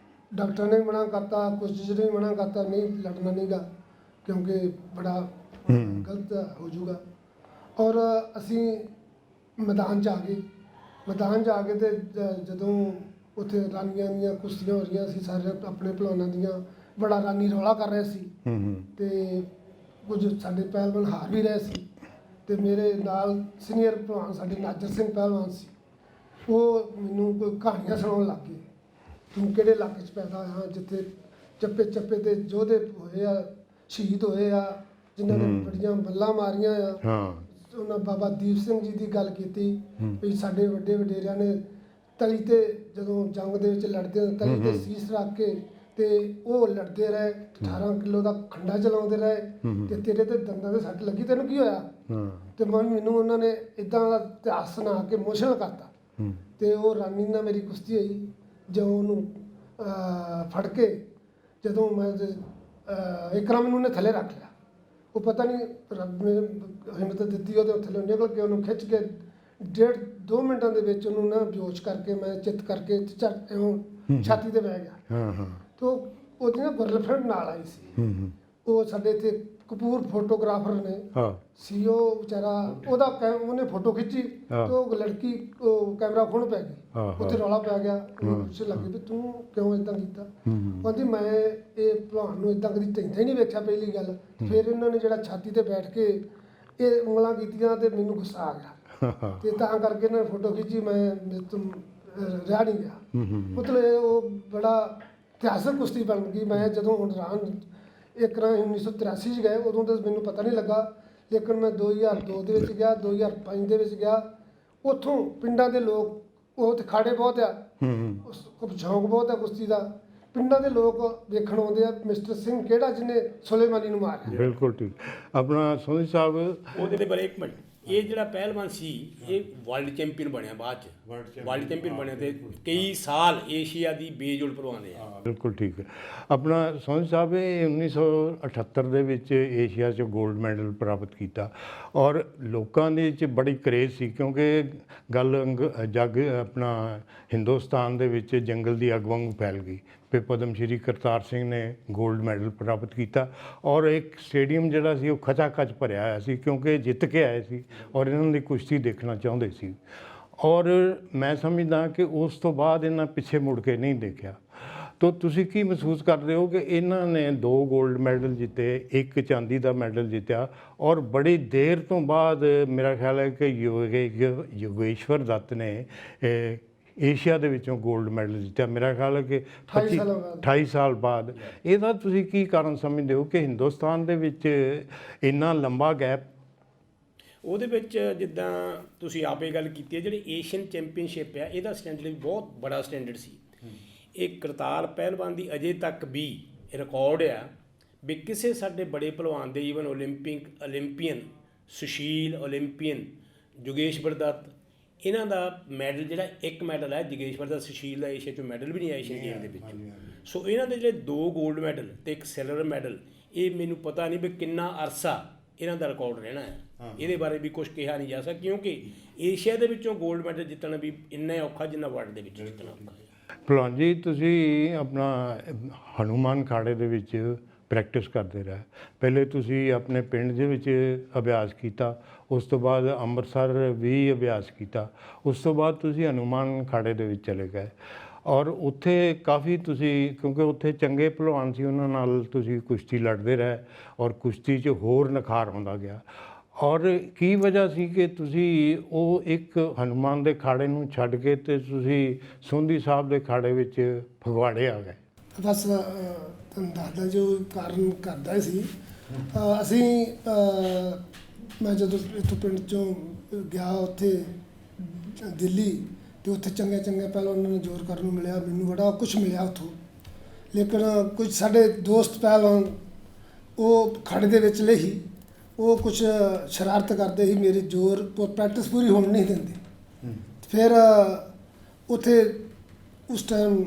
ਡਾਕਟਰ ਨੇ ਵੀ ਮਨਾ ਕਰਤਾ, ਕੋਚਿਸ ਨੇ ਵੀ ਮਨਾ ਕਰਤਾ, ਨਹੀਂ ਲੜਨਾ ਨਹੀਂਗਾ ਕਿਉਂਕਿ ਬੜਾ ਗਲਤ ਹੋ ਜਾਊਗਾ। ਔਰ ਅਸੀਂ ਮੈਦਾਨ 'ਚ ਆ ਗਏ। ਮੈਦਾਨ 'ਚ ਆ ਕੇ ਤੇ ਜਦੋਂ ਉੱਥੇ ਰਾਨੀਆਂ ਦੀਆਂ ਕੁਸ਼ਤੀਆਂ ਹੋ ਰਹੀਆਂ ਸੀ, ਸਾਰੇ ਆਪਣੇ ਪਹਿਲਵਾਨਾਂ ਦੀਆਂ, ਬੜਾ ਰਾਨੀ ਰੌਲਾ ਕਰ ਰਹੇ ਸੀ ਤੇ ਕੁਝ ਸਾਡੇ ਪਹਿਲਵਾਨ ਹਾਰ ਵੀ ਰਹੇ ਸੀ। ਤੇ ਮੇਰੇ ਨਾਲ ਸੀਨੀਅਰ ਪਹਿਲਵਾਨ ਸਾਡੇ ਨਾਜਰ ਸਿੰਘ ਪਹਿਲਵਾਨ ਸੀ, ਉਹ ਮੈਨੂੰ ਕੋਈ ਕਹਾਣੀਆਂ ਸੁਣਾਉਣ ਲੱਗ ਗਏ। ਤੂੰ ਕਿਹੜੇ ਇਲਾਕੇ 'ਚ ਪੈਦਾ ਹੋਇਆ ਜਿੱਥੇ ਚੱਪੇ ਚੱਪੇ ਤੇ ਯੋਧੇ ਹੋਏ ਆ, ਸ਼ਹੀਦ ਹੋਏ ਆ, ਜਿਨ੍ਹਾਂ ਨੇ ਬੜੀਆਂ ਬੱਲਾਂ ਮਾਰੀਆਂ ਆ। ਉਹਨਾਂ ਬਾਬਾ ਦੀਪ ਸਿੰਘ ਜੀ ਦੀ ਗੱਲ ਕੀਤੀ ਵੀ ਸਾਡੇ ਵੱਡੇ ਵਡੇਰਿਆਂ ਨੇ ਤਲੀ ਤੇ ਜਦੋਂ ਜੰਗ ਦੇ ਵਿੱਚ ਲੜਦੇ ਤਲੀ ਤੇ ਸੀਸ ਰੱਖ ਕੇ ਤੇ ਉਹ ਲੜਦੇ ਰਹੇ, 18 ਕਿਲੋ ਦਾ ਖੰਡਾ ਚਲਾਉਂਦੇ ਰਹੇ ਤੇ ਤੇਰੇ ਤੇ ਦੰਦਾਂ ਦੇ ਸੱਟ ਲੱਗੀ, ਤੈਨੂੰ ਕੀ ਹੋਇਆ? ਤੇ ਮੈਨੂੰ ਉਹਨਾਂ ਨੇ ਇਦਾਂ ਦਾ ਇਤਿਹਾਸ ਸੁਣਾ ਕੇ ਇਮੋਸ਼ਨਲ ਕਰਤਾ। ਤੇ ਉਹ ਰਾਨੀ ਨਾਲ ਮੇਰੀ ਕੁਸ਼ਤੀ ਹੋਈ। ਜਦੋਂ ਉਹਨੂੰ ਫੜ ਕੇ ਜਦੋਂ ਮੈਂ ਇੱਕਦਮ ਮੈਨੂੰ ਉਹਨੇ ਥੱਲੇ ਰੱਖ ਲਿਆ। ਉਹ ਪਤਾ ਨਹੀਂ ਰੱਬ ਨੇ ਹਿੰਮਤ ਦਿੱਤੀ, ਉਹਦੇ ਥੱਲੇ ਨਿਕਲ ਕੇ ਉਹਨੂੰ ਖਿੱਚ ਕੇ 1.5-2 ਮਿੰਟਾਂ ਦੇ ਵਿੱਚ ਉਹਨੂੰ ਨਾ ਬੇਹੋਸ਼ ਕਰਕੇ ਮੈਂ ਚਿੱਤ ਕਰਕੇ ਛਾਤੀ ਤੇ ਬਹਿ ਗਿਆ। ਤੋ ਉਹਦੀ ਨਾ ਗਰਲਫ੍ਰੈਂਡ ਨਾਲ ਆਈ ਸੀ। ਉਹ ਸਾਡੇ ਇੱਥੇ ਕਪੂਰ ਫੋਟੋਗ੍ਰਾਫਰ ਨੇ ਸੀ, ਉਹ ਵਿਚਾਰਾ ਉਹਨੇ ਫੋਟੋ ਖਿੱਚੀ ਤੇ ਉਹ ਲੜਕੀ ਕੈਮਰਾ ਖੋਣ ਪੈ ਗਈ। ਉੱਥੇ ਰੌਲਾ ਪੈ ਗਿਆ। ਪੁੱਛ ਲੱਗੇ ਵੀ ਤੂੰ ਕਿਉਂ ਇਦਾਂ ਕੀਤਾ? ਕਹਿੰਦੀ ਮੈਂ ਇਹ ਭਲਵਾਨ ਨੂੰ ਇਦਾਂ ਕਦੀ ਧੈਂਦਾ ਹੀ ਨਹੀਂ ਵੇਖਿਆ ਪਹਿਲੀ ਗੱਲ। ਫਿਰ ਇਹਨਾਂ ਨੇ ਜਿਹੜਾ ਛਾਤੀ ਤੇ ਬੈਠ ਕੇ ਇਹ ਉਂਗਲਾਂ ਕੀਤੀਆਂ ਤੇ ਮੈਨੂੰ ਗੁੱਸਾ ਆ ਗਿਆ ਤੇ ਤਾਂ ਕਰਕੇ ਇਹਨਾਂ ਨੇ ਫੋਟੋ ਖਿੱਚੀ। ਮੈਂ ਰਿਹਾ ਨਹੀਂ ਗਿਆ। ਮਤਲਬ ਉਹ ਬੜਾ ਇਤਿਹਾਸਕ ਕੁਸ਼ਤੀ ਬਣ ਗਈ। ਮੈਂ ਜਦੋਂ ਹੁਣ ਇੱਕ ਨਾ 1983 'ਚ ਗਏ, ਉਦੋਂ ਤਾਂ ਮੈਨੂੰ ਪਤਾ ਨਹੀਂ ਲੱਗਾ, ਲੇਕਿਨ ਮੈਂ 2002 ਦੇ ਵਿੱਚ ਗਿਆ, 2005 ਦੇ ਵਿੱਚ ਗਿਆ। ਉੱਥੋਂ ਪਿੰਡਾਂ ਦੇ ਲੋਕ, ਉਹ ਤੇ ਖਾੜੇ ਬਹੁਤ ਆ, ਸ਼ੌਂਕ ਬਹੁਤ ਆ ਕੁਸ਼ਤੀ ਦਾ, ਪਿੰਡਾਂ ਦੇ ਲੋਕ ਵੇਖਣ ਆਉਂਦੇ ਆ ਮਿਸਟਰ ਸਿੰਘ ਕਿਹੜਾ ਜਿਹਨੇ ਸੁਲੇਮਾਨੀ ਨੂੰ ਮਾਰਿਆ। ਬਿਲਕੁਲ ਠੀਕ। ਆਪਣਾ ਸੋਨੀ ਸਾਹਿਬ ਉਹਦੇ ਬਾਰੇ ਇੱਕ ਮਿੰਟ, ਇਹ ਜਿਹੜਾ ਪਹਿਲਵਾਨ ਸੀ ਇਹ ਵਰਲਡ ਚੈਂਪੀਅਨ ਬਣਿਆ, ਬਾਅਦ ਚ ਵਰਲਡ ਚੈਂਪੀਅਨ ਬਣਿਆ ਤੇ ਕਈ ਸਾਲ ਏਸ਼ੀਆ ਦੀ ਬੇਜੋੜ ਭਲਵਾਨ ਰਿਹਾ। ਬਿਲਕੁਲ ਠੀਕ ਹੈ। ਆਪਣਾ ਸੋਨੀ ਸਾਹਿਬ ਇਹ 1978 ਦੇ ਵਿੱਚ ਏਸ਼ੀਆ 'ਚ 골ਡ ਮੈਡਲ ਪ੍ਰਾਪਤ ਕੀਤਾ ਔਰ ਲੋਕਾਂ ਦੇ ਵਿੱਚ ਬੜੀ ਕਰੇਜ਼ ਸੀ ਕਿਉਂਕਿ ਗੱਲ ਆਪਣਾ ਹਿੰਦੁਸਤਾਨ ਦੇ ਵਿੱਚ ਜੰਗਲ ਦੀ ਅੱਗ ਵਾਂਗੂ ਫੈਲ ਗਈ। ਫਿਰ ਪਦਮ ਸ਼੍ਰੀ ਕਰਤਾਰ ਸਿੰਘ ਨੇ 골ਡ ਮੈਡਲ ਪ੍ਰਾਪਤ ਕੀਤਾ ਔਰ ਇੱਕ ਸਟੇਡੀਅਮ ਜਿਹੜਾ ਸੀ ਉਹ ਖਚਾ ਖਚ ਭਰਿਆ ਹੋਇਆ ਸੀ ਕਿਉਂਕਿ ਜਿੱਤ ਕੇ ਆਏ ਸੀ ਔਰ ਇਹਨਾਂ ਦੀ ਕੁਸ਼ਤੀ ਦੇਖਣਾ ਚਾਹੁੰਦੇ ਸੀ। ਔਰ ਮੈਂ ਸਮਝਦਾ ਕਿ ਉਸ ਤੋਂ ਬਾਅਦ ਇਹਨਾਂ ਪਿੱਛੇ ਮੁੜ ਕੇ ਨਹੀਂ ਦੇਖਿਆ। ਤਾਂ ਤੁਸੀਂ ਕੀ ਮਹਿਸੂਸ ਕਰਦੇ ਹੋ ਕਿ ਇਹਨਾਂ ਨੇ 2 골ਡ ਮੈਡਲ ਜਿੱਤੇ, 1 ਚਾਂਦੀ ਦਾ ਮੈਡਲ ਜਿੱਤਿਆ ਔਰ ਬੜੀ ਦੇਰ ਤੋਂ ਬਾਅਦ ਮੇਰਾ ਖਿਆਲ ਹੈ ਕਿ ਯੋਗੇਸ਼ਵਰ ਦੱਤ ਨੇ ਏਸ਼ੀਆ ਦੇ ਵਿੱਚੋਂ 골ਡ ਮੈਡਲ ਜਿੱਤਿਆ। ਮੇਰਾ ਖਿਆਲ ਹੈ ਕਿ 28 ਸਾਲ ਬਾਅਦ। ਇਹਦਾ ਤੁਸੀਂ ਕੀ ਕਾਰਨ ਸਮਝਦੇ ਹੋ ਕਿ ਹਿੰਦੁਸਤਾਨ ਦੇ ਵਿੱਚ ਇੰਨਾ ਲੰਬਾ ਗੈਪ? ਉਹਦੇ ਵਿੱਚ ਜਿੱਦਾਂ ਤੁਸੀਂ ਆਪੇ ਗੱਲ ਕੀਤੀ ਹੈ, ਜਿਹੜੀ ਏਸ਼ੀਅਨ ਚੈਂਪੀਅਨਸ਼ਿਪ ਆ ਇਹਦਾ ਸਟੈਂਡਰਡ ਵੀ ਬਹੁਤ ਬੜਾ ਸਟੈਂਡਰਡ ਸੀ। ਇਹ ਕਰਤਾਰ ਪਹਿਲਵਾਨ ਦੀ ਅਜੇ ਤੱਕ ਵੀ ਰਿਕਾਰਡ ਆ ਵੀ ਕਿਸੇ ਸਾਡੇ ਬੜੇ ਪਹਿਲਵਾਨ ਦੇ, even Olympian Sushil, Olympian Yogeshwar Dutt, ਇਹਨਾਂ ਦਾ ਮੈਡਲ ਜਿਹੜਾ 1 ਮੈਡਲ ਹੈ ਯੋਗੇਸ਼ਵਰ ਦਾ, ਸੁਸ਼ੀਲ ਦਾ ਏਸ਼ੀਆ 'ਚੋਂ ਮੈਡਲ ਵੀ ਨਹੀਂ ਆਇਆ ਏਸ਼ੀਅਨ ਗੇਮ ਦੇ ਵਿੱਚ। ਸੋ ਇਹਨਾਂ ਦੇ ਜਿਹੜੇ 2 골ਡ ਮੈਡਲ ਤੇ 1 ਸਿਲਵਰ ਮੈਡਲ ਇਹ ਮੈਨੂੰ ਪਤਾ ਨਹੀਂ ਵੀ ਕਿੰਨਾ ਅਰਸਾ ਇਹਨਾਂ ਦਾ ਰਿਕਾਰਡ ਰਹਿਣਾ ਹੈ। ਇਹਦੇ ਬਾਰੇ ਵੀ ਕੁਝ ਕਿਹਾ ਨਹੀਂ ਜਾ ਸਕਦਾ, ਕਿਉਂਕਿ ਏਸ਼ੀਆ ਦੇ ਵਿੱਚੋਂ 골ਡ ਮੈਡਲ ਜਿੱਤਣਾ ਵੀ ਇੰਨਾ ਹੀ ਔਖਾ ਜਿੰਨਾ ਵਰਲਡ ਦੇ ਵਿੱਚ ਜਿੱਤਣਾ ਔਖਾ ਹੈ। ਭਲਵਾਨ ਜੀ ਤੁਸੀਂ ਆਪਣਾ ਹਨੂੰਮਾਨ ਅਖਾੜੇ ਦੇ ਵਿੱਚ ਪ੍ਰੈਕਟਿਸ ਕਰਦੇ ਰਹੇ, ਪਹਿਲੇ ਤੁਸੀਂ ਆਪਣੇ ਪਿੰਡ ਦੇ ਵਿੱਚ ਅਭਿਆਸ ਕੀਤਾ, ਉਸ ਤੋਂ ਬਾਅਦ ਅੰਮ੍ਰਿਤਸਰ ਵੀ ਅਭਿਆਸ ਕੀਤਾ, ਉਸ ਤੋਂ ਬਾਅਦ ਤੁਸੀਂ ਹਨੂੰਮਾਨ ਅਖਾੜੇ ਦੇ ਵਿੱਚ ਚਲੇ ਗਏ ਔਰ ਉੱਥੇ ਕਾਫੀ ਤੁਸੀਂ, ਕਿਉਂਕਿ ਉੱਥੇ ਚੰਗੇ ਭਲਵਾਨ ਸੀ, ਉਹਨਾਂ ਨਾਲ ਤੁਸੀਂ ਕੁਸ਼ਤੀ ਲੜਦੇ ਰਹੇ ਔਰ ਕੁਸ਼ਤੀ 'ਚ ਹੋਰ ਨਿਖਾਰ ਆਉਂਦਾ ਗਿਆ। ਔਰ ਕੀ ਵਜ੍ਹਾ ਸੀ ਕਿ ਤੁਸੀਂ ਉਹ ਇੱਕ ਹਨੂੰਮਾਨ ਦੇ ਖਾੜੇ ਨੂੰ ਛੱਡ ਕੇ ਤੇ ਤੁਸੀਂ ਸੋਂਦੀ ਸਾਹਿਬ ਦੇ ਖਾੜੇ ਵਿੱਚ ਫਗਵਾੜੇ ਆ ਗਏ? ਬਸ ਤੁਹਾਨੂੰ ਦੱਸਦਾ ਜੋ ਕਾਰਨ ਕਰਦਾ ਸੀ। ਅਸੀਂ ਮੈਂ ਜਦੋਂ ਇੱਥੋਂ ਪਿੰਡ 'ਚੋਂ ਗਿਆ ਉੱਥੇ ਦਿੱਲੀ, ਤੇ ਉੱਥੇ ਚੰਗੇ ਪਹਿਲਾਂ ਉਹਨਾਂ ਨੇ ਜ਼ੋਰ ਕਰਨ ਨੂੰ ਮਿਲਿਆ, ਮੈਨੂੰ ਬੜਾ ਕੁਝ ਮਿਲਿਆ ਉੱਥੋਂ। ਲੇਕਿਨ ਕੁਝ ਸਾਡੇ ਦੋਸਤ ਪਹਿਲਵਾਨ ਉਹ ਖਾੜੇ ਦੇ ਵਿੱਚ ਹੀ ਉਹ ਕੁਝ ਸ਼ਰਾਰਤ ਕਰਦੇ ਸੀ, ਮੇਰੀ ਜ਼ੋਰ ਪ੍ਰੈਕਟਿਸ ਪੂਰੀ ਹੋਣ ਨਹੀਂ ਦਿੰਦੇ। ਫਿਰ ਉੱਥੇ ਉਸ ਟਾਈਮ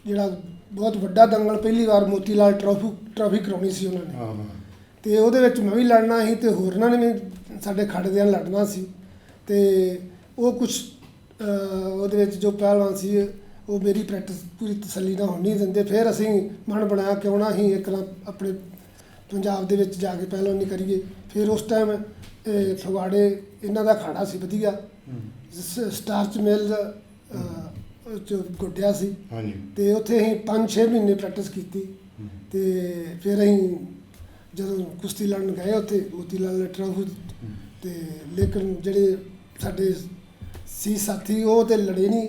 ਜਿਹੜਾ ਬਹੁਤ ਵੱਡਾ ਦੰਗਲ, ਪਹਿਲੀ ਵਾਰ ਮੋਤੀ ਲਾਲ ਟਰਾਫੀ ਕਰਾਉਣੀ ਸੀ ਉਹਨਾਂ ਨੇ, ਤੇ ਉਹਦੇ ਵਿੱਚ ਮੈਂ ਵੀ ਲੜਨਾ ਸੀ ਤੇ ਹੋਰਨਾਂ ਨੇ ਵੀ ਸਾਡੇ ਖਾੜੇ ਦੇ ਨਾਲ ਲੜਨਾ ਸੀ। ਤੇ ਉਹ ਕੁਝ ਉਹਦੇ ਵਿੱਚ ਜੋ ਪਹਿਲਵਾਨ ਸੀ ਉਹ ਮੇਰੀ ਪ੍ਰੈਕਟਿਸ ਪੂਰੀ ਤਸੱਲੀ ਨਾਲ ਹੋਣ ਨਹੀਂ ਦਿੰਦੇ। ਫਿਰ ਅਸੀਂ ਮਨ ਬਣਾਇਆ ਕਿਉਂ ਨਾ ਅਸੀਂ ਇੱਕ ਨਾ ਆਪਣੇ ਪੰਜਾਬ ਦੇ ਵਿੱਚ ਜਾ ਕੇ ਪਹਿਲਵਾਨੀ ਕਰੀਏ। ਫਿਰ ਉਸ ਟਾਈਮ ਫਗਵਾੜੇ ਇਹਨਾਂ ਦਾ ਅਖਾੜਾ ਸੀ ਵਧੀਆ, ਸਟਾਰਚ ਮਿਲ ਚ ਗੁੱਡਿਆ ਸੀ, ਤੇ ਉੱਥੇ ਅਸੀਂ 5-6 ਮਹੀਨੇ ਪ੍ਰੈਕਟਿਸ ਕੀਤੀ। ਤੇ ਫਿਰ ਅਸੀਂ ਜਦੋਂ ਕੁਸ਼ਤੀ ਲੜਨ ਗਏ ਉੱਥੇ ਮੋਤੀ ਲਾਲ ਟਰਾਫੀ, ਤੇ ਲੇਕਿਨ ਜਿਹੜੇ ਸਾਡੇ ਸੀ ਸਾਥੀ ਉਹ ਤੇ ਲੜੇ ਨਹੀਂ,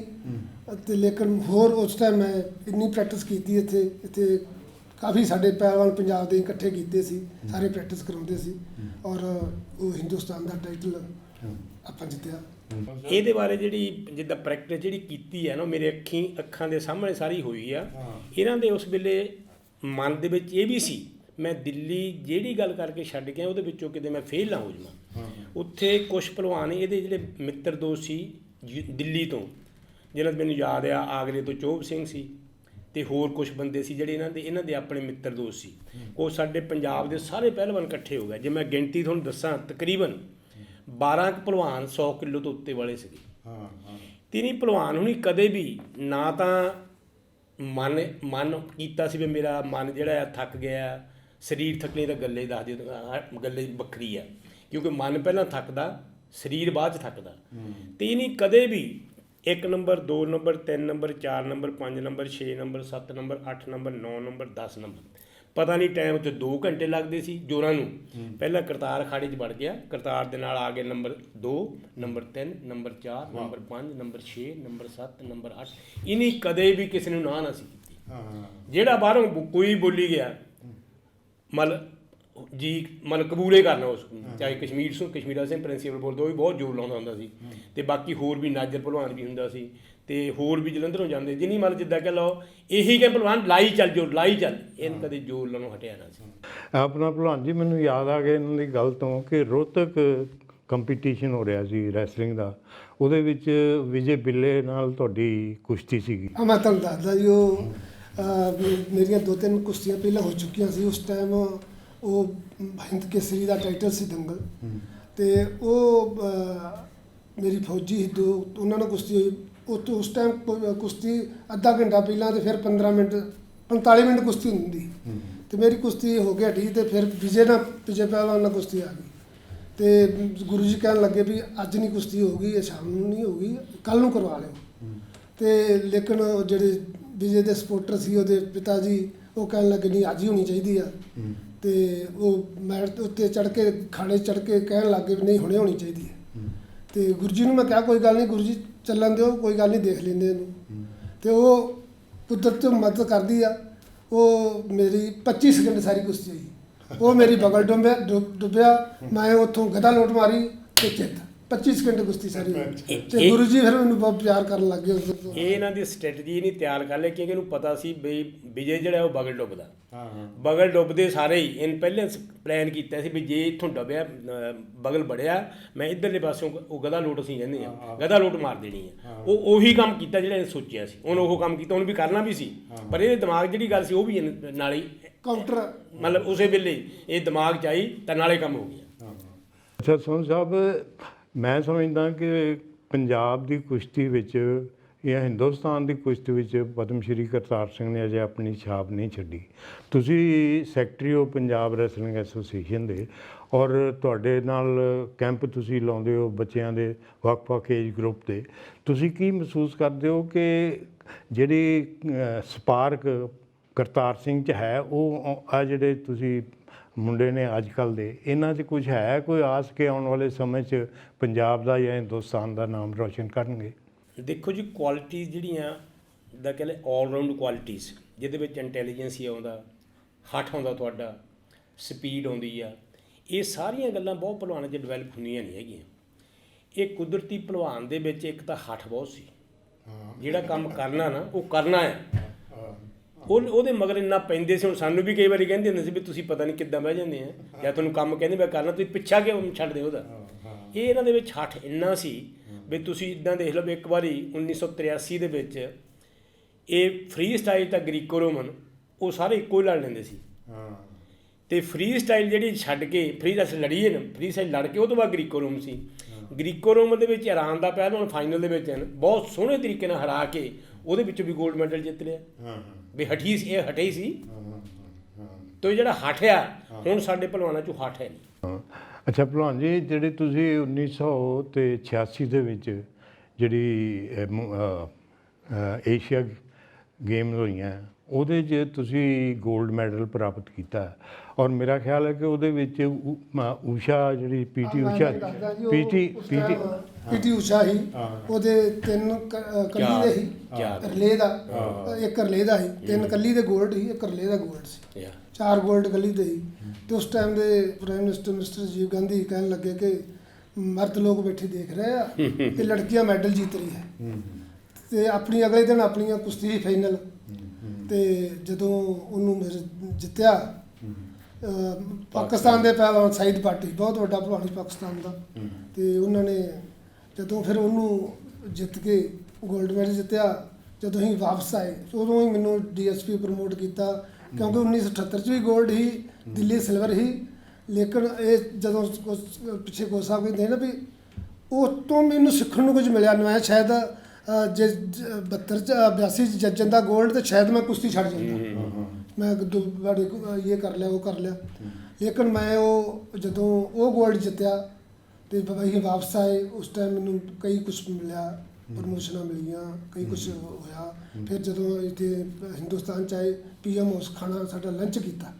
ਤੇ ਲੇਕਿਨ ਹੋਰ ਉਸ ਟਾਈਮ ਮੈਂ ਇੰਨੀ ਪ੍ਰੈਕਟਿਸ ਕੀਤੀ ਇੱਥੇ ਕਾਫੀ ਸਾਡੇ ਪਹਿਲਵਾਨ ਪੰਜਾਬ ਦੇ ਇਕੱਠੇ ਕੀਤੇ ਸੀ, ਸਾਰੇ ਪ੍ਰੈਕਟਿਸ ਕਰਾਉਂਦੇ ਸੀ ਔਰ ਉਹ ਹਿੰਦੁਸਤਾਨ ਦਾ ਟਾਈਟਲ ਆਪਾਂ ਜਿੱਤਿਆ। ਇਹਦੇ ਬਾਰੇ ਜਿਹੜੀ ਜਿੱਦਾਂ ਪ੍ਰੈਕਟਿਸ ਜਿਹੜੀ ਕੀਤੀ ਹੈ ਨਾ, ਮੇਰੇ ਅੱਖਾਂ ਦੇ ਸਾਹਮਣੇ ਸਾਰੀ ਹੋਈ ਆ। ਇਹਨਾਂ ਦੇ ਉਸ ਵੇਲੇ ਮਨ ਦੇ ਵਿੱਚ ਇਹ ਵੀ ਸੀ, ਮੈਂ ਦਿੱਲੀ ਜਿਹੜੀ ਗੱਲ ਕਰਕੇ ਛੱਡ ਗਿਆ ਉਹਦੇ ਵਿੱਚੋਂ ਕਿਤੇ ਮੈਂ ਫੇਲ ਨਾ ਹੋ ਜਾਵਾਂ। ਉੱਥੇ ਕੁਛ ਭਲਵਾਨ ਇਹਦੇ ਜਿਹੜੇ ਮਿੱਤਰ ਦੋਸਤ ਸੀ ਦਿੱਲੀ ਤੋਂ, ਜਿਹਨਾਂ ਮੈਨੂੰ ਯਾਦ ਆ ਆਗਰੇ ਤੋਂ ਚੋਭ ਸਿੰਘ ਸੀ, ਤੇ ਹੋਰ ਕੁਝ ਬੰਦੇ ਸੀ ਜਿਹੜੇ ਇਹਨਾਂ ਦੇ ਆਪਣੇ ਮਿੱਤਰ ਦੋਸਤ ਸੀ। ਉਹ ਸਾਡੇ ਪੰਜਾਬ ਦੇ ਸਾਰੇ ਪਹਿਲਵਾਨ ਇਕੱਠੇ ਹੋ ਗਏ। ਜੇ ਮੈਂ ਗਿਣਤੀ ਤੁਹਾਨੂੰ ਦੱਸਾਂ, ਤਕਰੀਬਨ 12 ਭਲਵਾਨ 100 ਕਿਲੋ ਤੋਂ ਉੱਤੇ ਵਾਲੇ ਸੀਗੇ। ਤਿੰਨੀ ਭਲਵਾਨ ਹੁਣੀ ਕਦੇ ਵੀ ਨਾ ਤਾਂ ਮਨ ਕੀਤਾ ਸੀ ਵੀ ਮੇਰਾ ਮਨ ਜਿਹੜਾ ਆ ਥੱਕ ਗਿਆ, ਸਰੀਰ ਥੱਕਣੇ ਤਾਂ ਗੱਲੇ ਦੱਸ ਦਿਓ, ਗੱਲੇ ਵੱਖਰੀ ਆ, ਕਿਉਂਕਿ ਮਨ ਪਹਿਲਾਂ ਥੱਕਦਾ, ਸਰੀਰ ਬਾਅਦ 'ਚ ਥੱਕਦਾ। ਤੇ ਨਹੀਂ ਕਦੇ ਵੀ 1 number 2 number 3 number 4 number 5 number 6 number 7 number 8 number 9 number 10 number ਪਤਾ ਨਹੀਂ ਟਾਈਮ ਉੱਤੇ 2 ਘੰਟੇ ਲੱਗਦੇ ਸੀ ਜੋਰਾਂ ਨੂੰ। ਪਹਿਲਾਂ ਕਰਤਾਰ ਅਖਾੜੇ 'ਚ ਵੜ ਗਿਆ, ਕਰਤਾਰ ਦੇ ਨਾਲ ਆ ਗਏ number 2 number 3 number 4 number 5 number 6 number 7 number 8। ਇਹਨੀ ਕਦੇ ਵੀ ਕਿਸੇ ਨੂੰ ਨਾ ਸੀ ਕੀਤੀ। ਜਿਹੜਾ ਬਾਹਰੋਂ ਕੋਈ ਬੋਲੀ ਗਿਆ ਮਤਲਬ ਕਬੂਲੇ ਕਰਨਾ ਉਸ, ਚਾਹੇ ਕਸ਼ਮੀਰਾ ਸਿੰਘ ਪ੍ਰਿੰਸੀਪਲ ਬੋਲਦਾ, ਉਹ ਵੀ ਬਹੁਤ ਜ਼ੋਰ ਲਾਉਂਦਾ ਹੁੰਦਾ ਸੀ। ਤੇ ਬਾਕੀ ਹੋਰ ਵੀ ਨਾਜਰ ਭਲਵਾਨ ਵੀ ਹੁੰਦਾ ਸੀ, ਤੇ ਹੋਰ ਵੀ ਜਲੰਧਰੋਂ ਜਾਂਦੇ, ਜਿਹਨੀ ਮਤਲਬ ਜਿੱਦਾਂ ਕਹਿ ਲਓ ਇਹੀ ਕਿ ਭਲਵਾਨ ਲਾਈ ਚੱਲ, ਇਹਨ ਕਦੇ ਜ਼ੋਰ ਲਾਉਣੋਂ ਹਟਿਆ ਨਾ ਸੀ। ਆਪਣਾ ਭਲਵਾਨ ਜੀ ਮੈਨੂੰ ਯਾਦ ਆ ਗਿਆ ਇਹਨਾਂ ਦੀ ਗੱਲ ਤੋਂ ਕਿ ਰੋਹਤਕ ਕੰਪੀਟੀਸ਼ਨ ਹੋ ਰਿਹਾ ਸੀ ਰੈਸਲਿੰਗ ਦਾ, ਉਹਦੇ ਵਿੱਚ ਵਿਜੇ ਬਿੱਲੇ ਨਾਲ ਤੁਹਾਡੀ ਕੁਸ਼ਤੀ ਸੀਗੀ। ਮੈਂ ਤੁਹਾਨੂੰ ਦੱਸਦਾ ਜੀ, ਉਹ ਮੇਰੀਆਂ 2-3 ਕੁਸ਼ਤੀਆਂ ਪਹਿਲਾਂ ਹੋ ਚੁੱਕੀਆਂ ਸੀ। ਉਸ ਟਾਈਮ ਉਹ ਹਿੰਦ ਕੇਸਰੀ ਦਾ ਟਾਈਟਲ ਸੀ ਦੰਗਲ, ਤੇ ਉਹ ਮੇਰੀ ਫੌਜੀ ਉਹਨਾਂ ਨਾਲ ਕੁਸ਼ਤੀ ਹੋਈ। ਉਸ ਟਾਈਮ ਕੁਸ਼ਤੀ ਅੱਧਾ ਘੰਟਾ ਪਹਿਲਾਂ ਤੇ ਫਿਰ 45 ਮਿੰਟ ਕੁਸ਼ਤੀ ਹੁੰਦੀ, ਤੇ ਮੇਰੀ ਕੁਸ਼ਤੀ ਹੋ ਗਈ ਹਟੀ, ਤੇ ਫਿਰ ਵਿਜੇ ਪਹਿਲਵਾਨ ਨਾਲ ਕੁਸ਼ਤੀ ਆ ਗਈ। ਤੇ ਗੁਰੂ ਜੀ ਕਹਿਣ ਲੱਗੇ ਵੀ ਅੱਜ ਨਹੀਂ ਕੁਸ਼ਤੀ ਹੋਊਗੀ, ਇਹ ਸ਼ਾਮ ਨੂੰ ਨਹੀਂ ਹੋਊਗੀ, ਕੱਲ੍ਹ ਨੂੰ ਕਰਵਾ ਲਿਓ। ਤੇ ਲੇਕਿਨ ਜਿਹੜੇ ਵਿਜੇ ਦੇ ਸਪੋਰਟਰ ਸੀ, ਉਹਦੇ ਪਿਤਾ ਜੀ, ਉਹ ਕਹਿਣ ਲੱਗੇ ਨਹੀਂ ਅੱਜ ਹੀ ਹੋਣੀ ਚਾਹੀਦੀ ਆ। ਤੇ ਉਹ ਮੈਟ ਉੱਤੇ ਚੜ੍ਹ ਕੇ, ਖਾੜੇ ਚੜ੍ਹ ਕੇ ਕਹਿਣ ਲੱਗੇ ਵੀ ਨਹੀਂ ਹੁਣੇ ਹੋਣੀ ਚਾਹੀਦੀ ਹੈ। ਤੇ ਗੁਰੂ ਜੀ ਨੂੰ ਮੈਂ ਕਿਹਾ ਕੋਈ ਗੱਲ ਨਹੀਂ ਗੁਰੂ ਜੀ ਚੱਲਣ ਦਿਓ, ਕੋਈ ਗੱਲ ਨਹੀਂ ਦੇਖ ਲੈਂਦੇ ਇਹਨੂੰ। ਤੇ ਉਹ ਕੁਦਰਤ ਮਦਦ ਕਰਦੀ ਆ, ਉਹ ਮੇਰੀ 25 ਸਕਿੰਟ ਸਾਰੀ ਕੁਸ਼ਤੀ ਹੋਈ, ਉਹ ਮੇਰੀ ਬਗਲ ਡੁੱਬਿਆ, ਮੈਂ ਉੱਥੋਂ ਗਦਾ ਲੋਟ ਮਾਰੀ ਤੇ ਜਿੱਤ 25 ਸਕਿੰਟ ਕੁਸ਼ਤੀ ਸਾਰੀ ਤੇ ਇਹ- ਗੁਰੂ ਜੀ ਫਿਰ ਮੈਨੂੰ ਬਹੁਤ ਪਿਆਰ ਕਰਨ ਲੱਗ ਗਏ ਉਸ ਤੋਂ। ਇਹ ਇਹਨਾਂ ਦੀ ਸਟ੍ਰੈਟਜੀ ਨਹੀਂ ਤਿਆਰ ਕਰ ਲਈ ਕਿਉਂਕਿ ਇਹਨੂੰ ਪਤਾ ਸੀ ਵੀ ਵਿਜੇ ਜਿਹੜਾ ਉਹ ਬਗਲ ਡੁੱਬਦਾ ਬਗਲ ਡੁੱਬਦੇ ਸਾਰੇ ਹੀ ਇਹਨ ਪਹਿਲੇ ਪਲਾਨ ਕੀਤਾ ਸੀ ਵੀ ਜੇ ਇੱਥੋਂ ਡੁੱਬਿਆ ਬਗਲ ਬੜਿਆ ਮੈਂ ਇੱਧਰਲੇ ਪਾਸਿਓਂ ਉਹ ਗਧਾ ਲੋਟ ਅਸੀਂ ਕਹਿੰਦੇ ਆ ਗਧਾ ਲੋਟ ਮਾਰ ਦੇਣੀ ਆ ਉਹ ਉਹੀ ਕੰਮ ਕੀਤਾ ਜਿਹੜਾ ਇਹਨੇ ਸੋਚਿਆ ਸੀ ਉਹਨੂੰ ਉਹ ਕੰਮ ਕੀਤਾ ਉਹਨੂੰ ਵੀ ਕਰਨਾ ਵੀ ਸੀ ਪਰ ਇਹਦੇ ਦਿਮਾਗ ਜਿਹੜੀ ਗੱਲ ਸੀ ਉਹ ਵੀ ਨਾਲ ਹੀ ਕਾਊਂਟਰ ਮਤਲਬ ਉਸੇ ਵੇਲੇ ਇਹ ਦਿਮਾਗ 'ਚ ਆਈ ਤਾਂ ਨਾਲੇ ਕੰਮ ਹੋ ਗਿਆ। ਅੱਛਾ ਸੋਹਣ ਸਾਹਿਬ, ਮੈਂ ਸਮਝਦਾ ਕਿ ਪੰਜਾਬ ਦੀ ਕੁਸ਼ਤੀ ਵਿੱਚ ਜਾਂ ਹਿੰਦੁਸਤਾਨ ਦੀ ਕੁਸ਼ਤੀ ਵਿੱਚ ਪਦਮ ਸ਼੍ਰੀ ਕਰਤਾਰ ਸਿੰਘ ਨੇ ਅਜੇ ਆਪਣੀ ਛਾਪ ਨਹੀਂ ਛੱਡੀ। ਤੁਸੀਂ ਸੈਕਟਰੀ ਹੋ ਪੰਜਾਬ ਰੈਸਲਿੰਗ ਐਸੋਸੀਏਸ਼ਨ ਦੇ ਔਰ ਤੁਹਾਡੇ ਨਾਲ ਕੈਂਪ ਤੁਸੀਂ ਲਾਉਂਦੇ ਹੋ ਬੱਚਿਆਂ ਦੇ ਵੱਖ-ਵੱਖ ਏਜ ਗਰੁੱਪ ਦੇ, ਤੁਸੀਂ ਕੀ ਮਹਿਸੂਸ ਕਰਦੇ ਹੋ ਕਿ ਜਿਹੜੀ ਸਪਾਰਕ ਕਰਤਾਰ ਸਿੰਘ 'ਚ ਹੈ ਉਹ ਆ ਜਿਹੜੇ ਤੁਸੀਂ ਮੁੰਡੇ ਨੇ ਅੱਜ ਕੱਲ੍ਹ ਦੇ ਇਹਨਾਂ 'ਚ ਕੁਝ ਹੈ ਕੋਈ ਆਸ ਕੇ ਆਉਣ ਵਾਲੇ ਸਮੇਂ 'ਚ ਪੰਜਾਬ ਦਾ ਜਾਂ ਹਿੰਦੁਸਤਾਨ ਦਾ ਨਾਮ ਰੌਸ਼ਨ ਕਰਨਗੇ? ਦੇਖੋ ਜੀ ਕੁਆਲਿਟੀਜ਼ ਜਿਹੜੀਆਂ ਦਾ ਕਹਿੰਦੇ ਆਲਰਾਊਂਡ ਕੁਆਲਿਟੀਜ਼ ਜਿਹਦੇ ਵਿੱਚ ਇੰਟੈਲੀਜੈਂਸ ਹੀ ਆਉਂਦਾ, ਹੱਠ ਆਉਂਦਾ, ਤੁਹਾਡਾ ਸਪੀਡ ਆਉਂਦੀ ਆ, ਇਹ ਸਾਰੀਆਂ ਗੱਲਾਂ ਬਹੁਤ ਭਲਵਾਨਾਂ 'ਚ ਡਿਵੈਲਪ ਹੁੰਦੀਆਂ ਨਹੀਂ ਹੈਗੀਆਂ। ਇਹ ਕੁਦਰਤੀ ਭਲਵਾਨ ਦੇ ਵਿੱਚ ਇੱਕ ਤਾਂ ਹੱਠ ਬਹੁਤ ਸੀ, ਜਿਹੜਾ ਕੰਮ ਕਰਨਾ ਨਾ ਉਹ ਕਰਨਾ ਹੈ। ਉਹਦੇ ਮਗਰ ਇੰਨਾ ਪੈਂਦੇ ਸੀ। ਹੁਣ ਸਾਨੂੰ ਵੀ ਕਈ ਵਾਰੀ ਕਹਿੰਦੇ ਹੁੰਦੇ ਸੀ ਵੀ ਤੁਸੀਂ ਪਤਾ ਨਹੀਂ ਕਿੱਦਾਂ ਬਹਿ ਜਾਂਦੇ ਆ ਜਾਂ ਤੁਹਾਨੂੰ ਕੰਮ ਕਹਿੰਦੇ ਮੈਂ ਕਰਨਾ ਤੁਸੀਂ ਪਿੱਛਾ ਕਿਉਂ ਛੱਡ ਦਿਓ ਉਹਦਾ। ਇਹ ਇਹਨਾਂ ਦੇ ਵਿੱਚ ਹੱਠ ਇੰਨਾ ਸੀ ਵੀ ਤੁਸੀਂ ਇੱਦਾਂ ਦੇਖ ਲਓ ਵੀ ਇੱਕ ਵਾਰੀ 1983 ਦੇ ਵਿੱਚ ਇਹ ਫਰੀ ਸਟਾਈਲ ਤਾਂ ਗ੍ਰੀਕੋ ਰੋਮਨ ਉਹ ਸਾਰੇ ਇੱਕੋ ਹੀ ਲੜ ਲੈਂਦੇ ਸੀ ਤੇ ਫਰੀ ਸਟਾਈਲ ਜਿਹੜੀ ਛੱਡ ਕੇ ਫਰੀ ਸਟਾਈਲ ਲੜੀਏ ਨਾ, ਫਰੀ ਸਟਾਈਲ ਲੜ ਕੇ ਉਹ ਤੋਂ ਬਾਅਦ ਗ੍ਰੀਕੋ ਰੋਮ ਸੀ। ਗ੍ਰੀਕੋ ਰੋਮ ਦੇ ਵਿੱਚ ਇਰਾਨ ਦਾ ਪਹਿਲਵਾਨ ਫਾਈਨਲ ਦੇ ਵਿੱਚ ਬਹੁਤ ਸੋਹਣੇ ਤਰੀਕੇ ਨਾਲ ਹਰਾ ਕੇ ਉਹਦੇ ਵਿੱਚੋਂ ਵੀ 골ਡ ਮੈਡਲ ਜਿੱਤ ਲਿਆ। ਵੀ ਹਠੀ ਸੀ, ਇਹ ਹਟੇ ਸੀ ਤੇ ਜਿਹੜਾ ਹੱਠ ਆ ਹੁਣ ਸਾਡੇ ਭਲਵਾਨਾਂ 'ਚੋਂ ਹੱਠ ਹੈ ਨਹੀਂ। ਅੱਛਾ ਭਲਵਾਨ ਜੀ, ਜਿਹੜੇ ਤੁਸੀਂ 1986 ਦੇ ਵਿੱਚ ਜਿਹੜੀ ਏਸ਼ੀਆ ਗੇਮਸ ਹੋਈਆਂ ਉਹਦੇ 'ਚ ਤੁਸੀਂ 골ਡ ਮੈਡਲ ਪ੍ਰਾਪਤ ਕੀਤਾ ਔਰ ਮੇਰਾ ਖਿਆਲ ਹੈ ਕਿ ਉਹਦੇ ਵਿੱਚ ਊਸ਼ਾ ਜਿਹੜੀ ਪੀਟੀ ਊਸ਼ਾ ਹੀ ਉਹਦੇ 3 ਕੱਲੀ ਦੇ ਹੀ ਰਿਲੇ ਦਾ, ਇੱਕ ਰਿਲੇ ਦਾ ਹੀ, 3 ਕੱਲੀ ਦੇ 골ਡ ਹੀ, ਇੱਕ ਰਿਲੇ ਦਾ 골ਡ ਸੀ, 4 골ਡ ਕੱਲੀ ਦੇ ਹੀ। ਤੇ ਉਸ ਟਾਈਮ ਦੇ prime minister mister Rajiv Gandhi ਕਹਿਣ ਲੱਗੇ ਕਿ ਮਰਦ ਲੋਕ ਬੈਠੇ ਦੇਖ ਰਹੇ ਆ ਕਿ ਲੜਕੀਆਂ ਮੈਡਲ ਜਿੱਤ ਰਹੀ ਹੈ। ਤੇ ਆਪਣੀ ਅਗਲੇ ਦਿਨ ਆਪਣੀਆਂ ਕੁਸ਼ਤੀ ਫਾਈਨਲ ਤੇ ਜਦੋਂ ਉਹਨੂੰ ਜਿੱਤਿਆ ਪਾਕਿਸਤਾਨ ਦੇ ਪਹਿਲਵਾਨ ਸਾਈਦ ਪਾਟੀ, ਬਹੁਤ ਵੱਡਾ ਭਲਵਾਨ ਸੀ ਪਾਕਿਸਤਾਨ ਦਾ, ਤੇ ਉਹਨਾਂ ਨੇ ਜਦੋਂ ਫਿਰ ਉਹਨੂੰ ਜਿੱਤ ਕੇ 골ਡ ਮੈਡਲ ਜਿੱਤਿਆ, ਜਦੋਂ ਅਸੀਂ ਵਾਪਸ ਆਏ ਉਦੋਂ ਹੀ ਮੈਨੂੰ ਡੀਐਸਪੀ ਪ੍ਰਮੋਟ ਕੀਤਾ ਕਿਉਂਕਿ 1978 'ਚ ਵੀ 골ਡ ਹੀ, ਦਿੱਲੀ ਸਿਲਵਰ ਹੀ। ਲੇਕਿਨ ਇਹ ਜਦੋਂ ਪਿੱਛੇ ਗੋਸਾ ਸਾਹਿਬ ਕਹਿੰਦੇ ਨਾ ਵੀ ਉਹ ਤੋਂ ਮੈਨੂੰ ਸਿੱਖਣ ਨੂੰ ਕੁਝ ਮਿਲਿਆ। ਮੈਂ ਸ਼ਾਇਦ ਜੇ 72 'ਚ 82 'ਚ ਜੱਜਨ ਦਾ 골ਡ ਤੇ ਸ਼ਾਇਦ ਮੈਂ ਕੁਸ਼ਤੀ ਛੱਡ ਜਾਂਦਾ, ਮੈਂ ਬੜੇ ਇਹ ਕਰ ਲਿਆ ਉਹ ਕਰ ਲਿਆ। ਲੇਕਿਨ ਮੈਂ ਉਹ ਜਦੋਂ ਉਹ 골ਡ ਜਿੱਤਿਆ ਤੇ ਅਸੀਂ ਵਾਪਸ ਆਏ ਉਸ ਟਾਈਮ ਮੈਨੂੰ ਕਈ ਕੁਛ ਮਿਲਿਆ, ਪ੍ਰਮੋਸ਼ਨਾਂ ਮਿਲੀਆਂ, ਕਈ ਕੁਛ ਹੋਇਆ। ਫਿਰ ਜਦੋਂ ਇੱਥੇ ਹਿੰਦੁਸਤਾਨ 'ਚ ਆਏ PM ਹਾਊਸ ਖਾਣਾ ਸਾਡਾ ਲੰਚ ਕੀਤਾ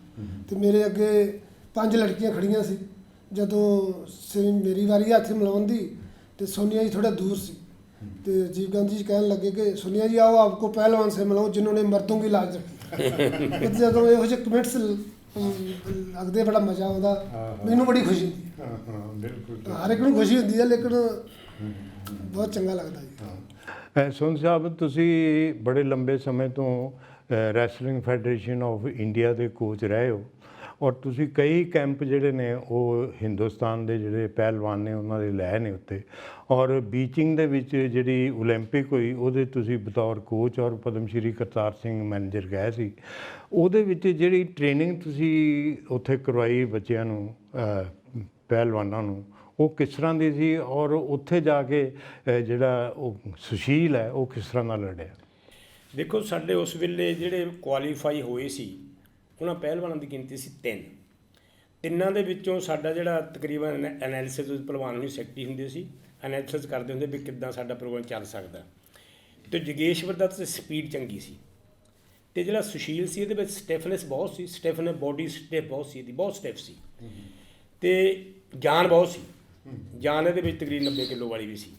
ਤੇ ਮੇਰੇ ਅੱਗੇ 5 ਲੜਕੀਆਂ ਖੜੀਆਂ ਸੀ। ਜਦੋਂ ਮੇਰੀ ਵਾਰੀ ਹੱਥ ਮਿਲਾਉਣ ਦੀ ਤੇ ਸੋਨੀਆ ਜੀ ਥੋੜਾ ਦੂਰ ਸੀ ਤੇ राजीव गांधी जी कहने लगे कि सोनिया जी आओ आपको पहलवान से मिलाऊं जिन्होंने मर्दों की लाज रखी। ਜਦੋਂ ਇਹੋ ਜਿਹੇ ਕਮੈਂਟਸ ਲੱਗਦੇ ਬੜਾ ਮਜ਼ਾ ਆਉਂਦਾ, ਮੈਨੂੰ ਬੜੀ ਖੁਸ਼ੀ ਹੁੰਦੀ। ਬਿਲਕੁਲ ਹਰ ਇੱਕ ਨੂੰ ਖੁਸ਼ੀ ਹੁੰਦੀ ਹੈ ਲੇਕਿਨ ਬਹੁਤ ਚੰਗਾ ਲੱਗਦਾ ਜੀ। ਸੋਹਣ ਸਾਹਿਬ, ਤੁਸੀਂ ਬੜੇ ਲੰਬੇ ਸਮੇਂ ਤੋਂ ਰੈਸਲਿੰਗ ਫੈਡਰੇਸ਼ਨ ਆਫ ਇੰਡੀਆ ਦੇ ਕੋਚ ਰਹੇ ਹੋ ਔਰ ਤੁਸੀਂ ਕਈ ਕੈਂਪ ਜਿਹੜੇ ਨੇ ਉਹ ਹਿੰਦੁਸਤਾਨ ਦੇ ਜਿਹੜੇ ਪਹਿਲਵਾਨ ਨੇ ਉਹਨਾਂ ਦੇ ਲਏ ਨੇ ਉੱਤੇ, ਔਰ ਬੀਚਿੰਗ ਦੇ ਵਿੱਚ ਜਿਹੜੀ ਓਲੰਪਿਕ ਹੋਈ ਉਹਦੇ ਤੁਸੀਂ ਬਤੌਰ ਕੋਚ ਔਰ ਪਦਮ ਸ਼੍ਰੀ ਕਰਤਾਰ ਸਿੰਘ ਮੈਨੇਜਰ ਗਏ ਸੀ। ਉਹਦੇ ਵਿੱਚ ਜਿਹੜੀ ਟ੍ਰੇਨਿੰਗ ਤੁਸੀਂ ਉੱਥੇ ਕਰਵਾਈ ਬੱਚਿਆਂ ਨੂੰ, ਪਹਿਲਵਾਨਾਂ ਨੂੰ, ਉਹ ਕਿਸ ਤਰ੍ਹਾਂ ਦੀ ਸੀ ਔਰ ਉੱਥੇ ਜਾ ਕੇ ਜਿਹੜਾ ਉਹ ਸੁਸ਼ੀਲ ਹੈ ਉਹ ਕਿਸ ਤਰ੍ਹਾਂ ਨਾਲ ਲੜਿਆ? ਦੇਖੋ ਸਾਡੇ ਉਸ ਵੇਲੇ ਜਿਹੜੇ ਕੁਆਲੀਫਾਈ ਹੋਏ ਸੀ ਉਹਨਾਂ ਪਹਿਲਵਾਨਾਂ ਦੀ ਗਿਣਤੀ ਸੀ 3। ਤਿੰਨਾਂ ਦੇ ਵਿੱਚੋਂ ਸਾਡਾ ਜਿਹੜਾ ਤਕਰੀਬਨ ਐਨਾਲਿਸਿਸ ਪਹਿਲਵਾਨ ਨੂੰ ਸੈਕਟਰੀ ਹੁੰਦੇ ਸੀ, ਐਨਾਲਿਸਿਸ ਕਰਦੇ ਹੁੰਦੇ ਵੀ ਕਿੱਦਾਂ ਸਾਡਾ ਪ੍ਰੋਗਰਾਮ ਚੱਲ ਸਕਦਾ। ਅਤੇ ਜਗੇਸ਼ਵਰ ਦਾ ਤਾਂ ਸਪੀਡ ਚੰਗੀ ਸੀ ਅਤੇ ਜਿਹੜਾ ਸੁਸ਼ੀਲ ਸੀ ਇਹਦੇ ਵਿੱਚ ਸਟੈਫਨੈਸ ਬਹੁਤ ਸੀ, ਸਟੈਫਨੈਸ ਬੋਡੀ ਸਟੈਫ ਬਹੁਤ ਸੀ, ਇਹਦੀ ਬਹੁਤ ਸਟੈਫ ਸੀ ਅਤੇ ਜਾਨ ਬਹੁਤ ਸੀ। ਜਾਨ ਇਹਦੇ ਵਿੱਚ ਤਕਰੀਬਨ 90 ਕਿਲੋ ਵਾਲੀ ਵੀ ਸੀ,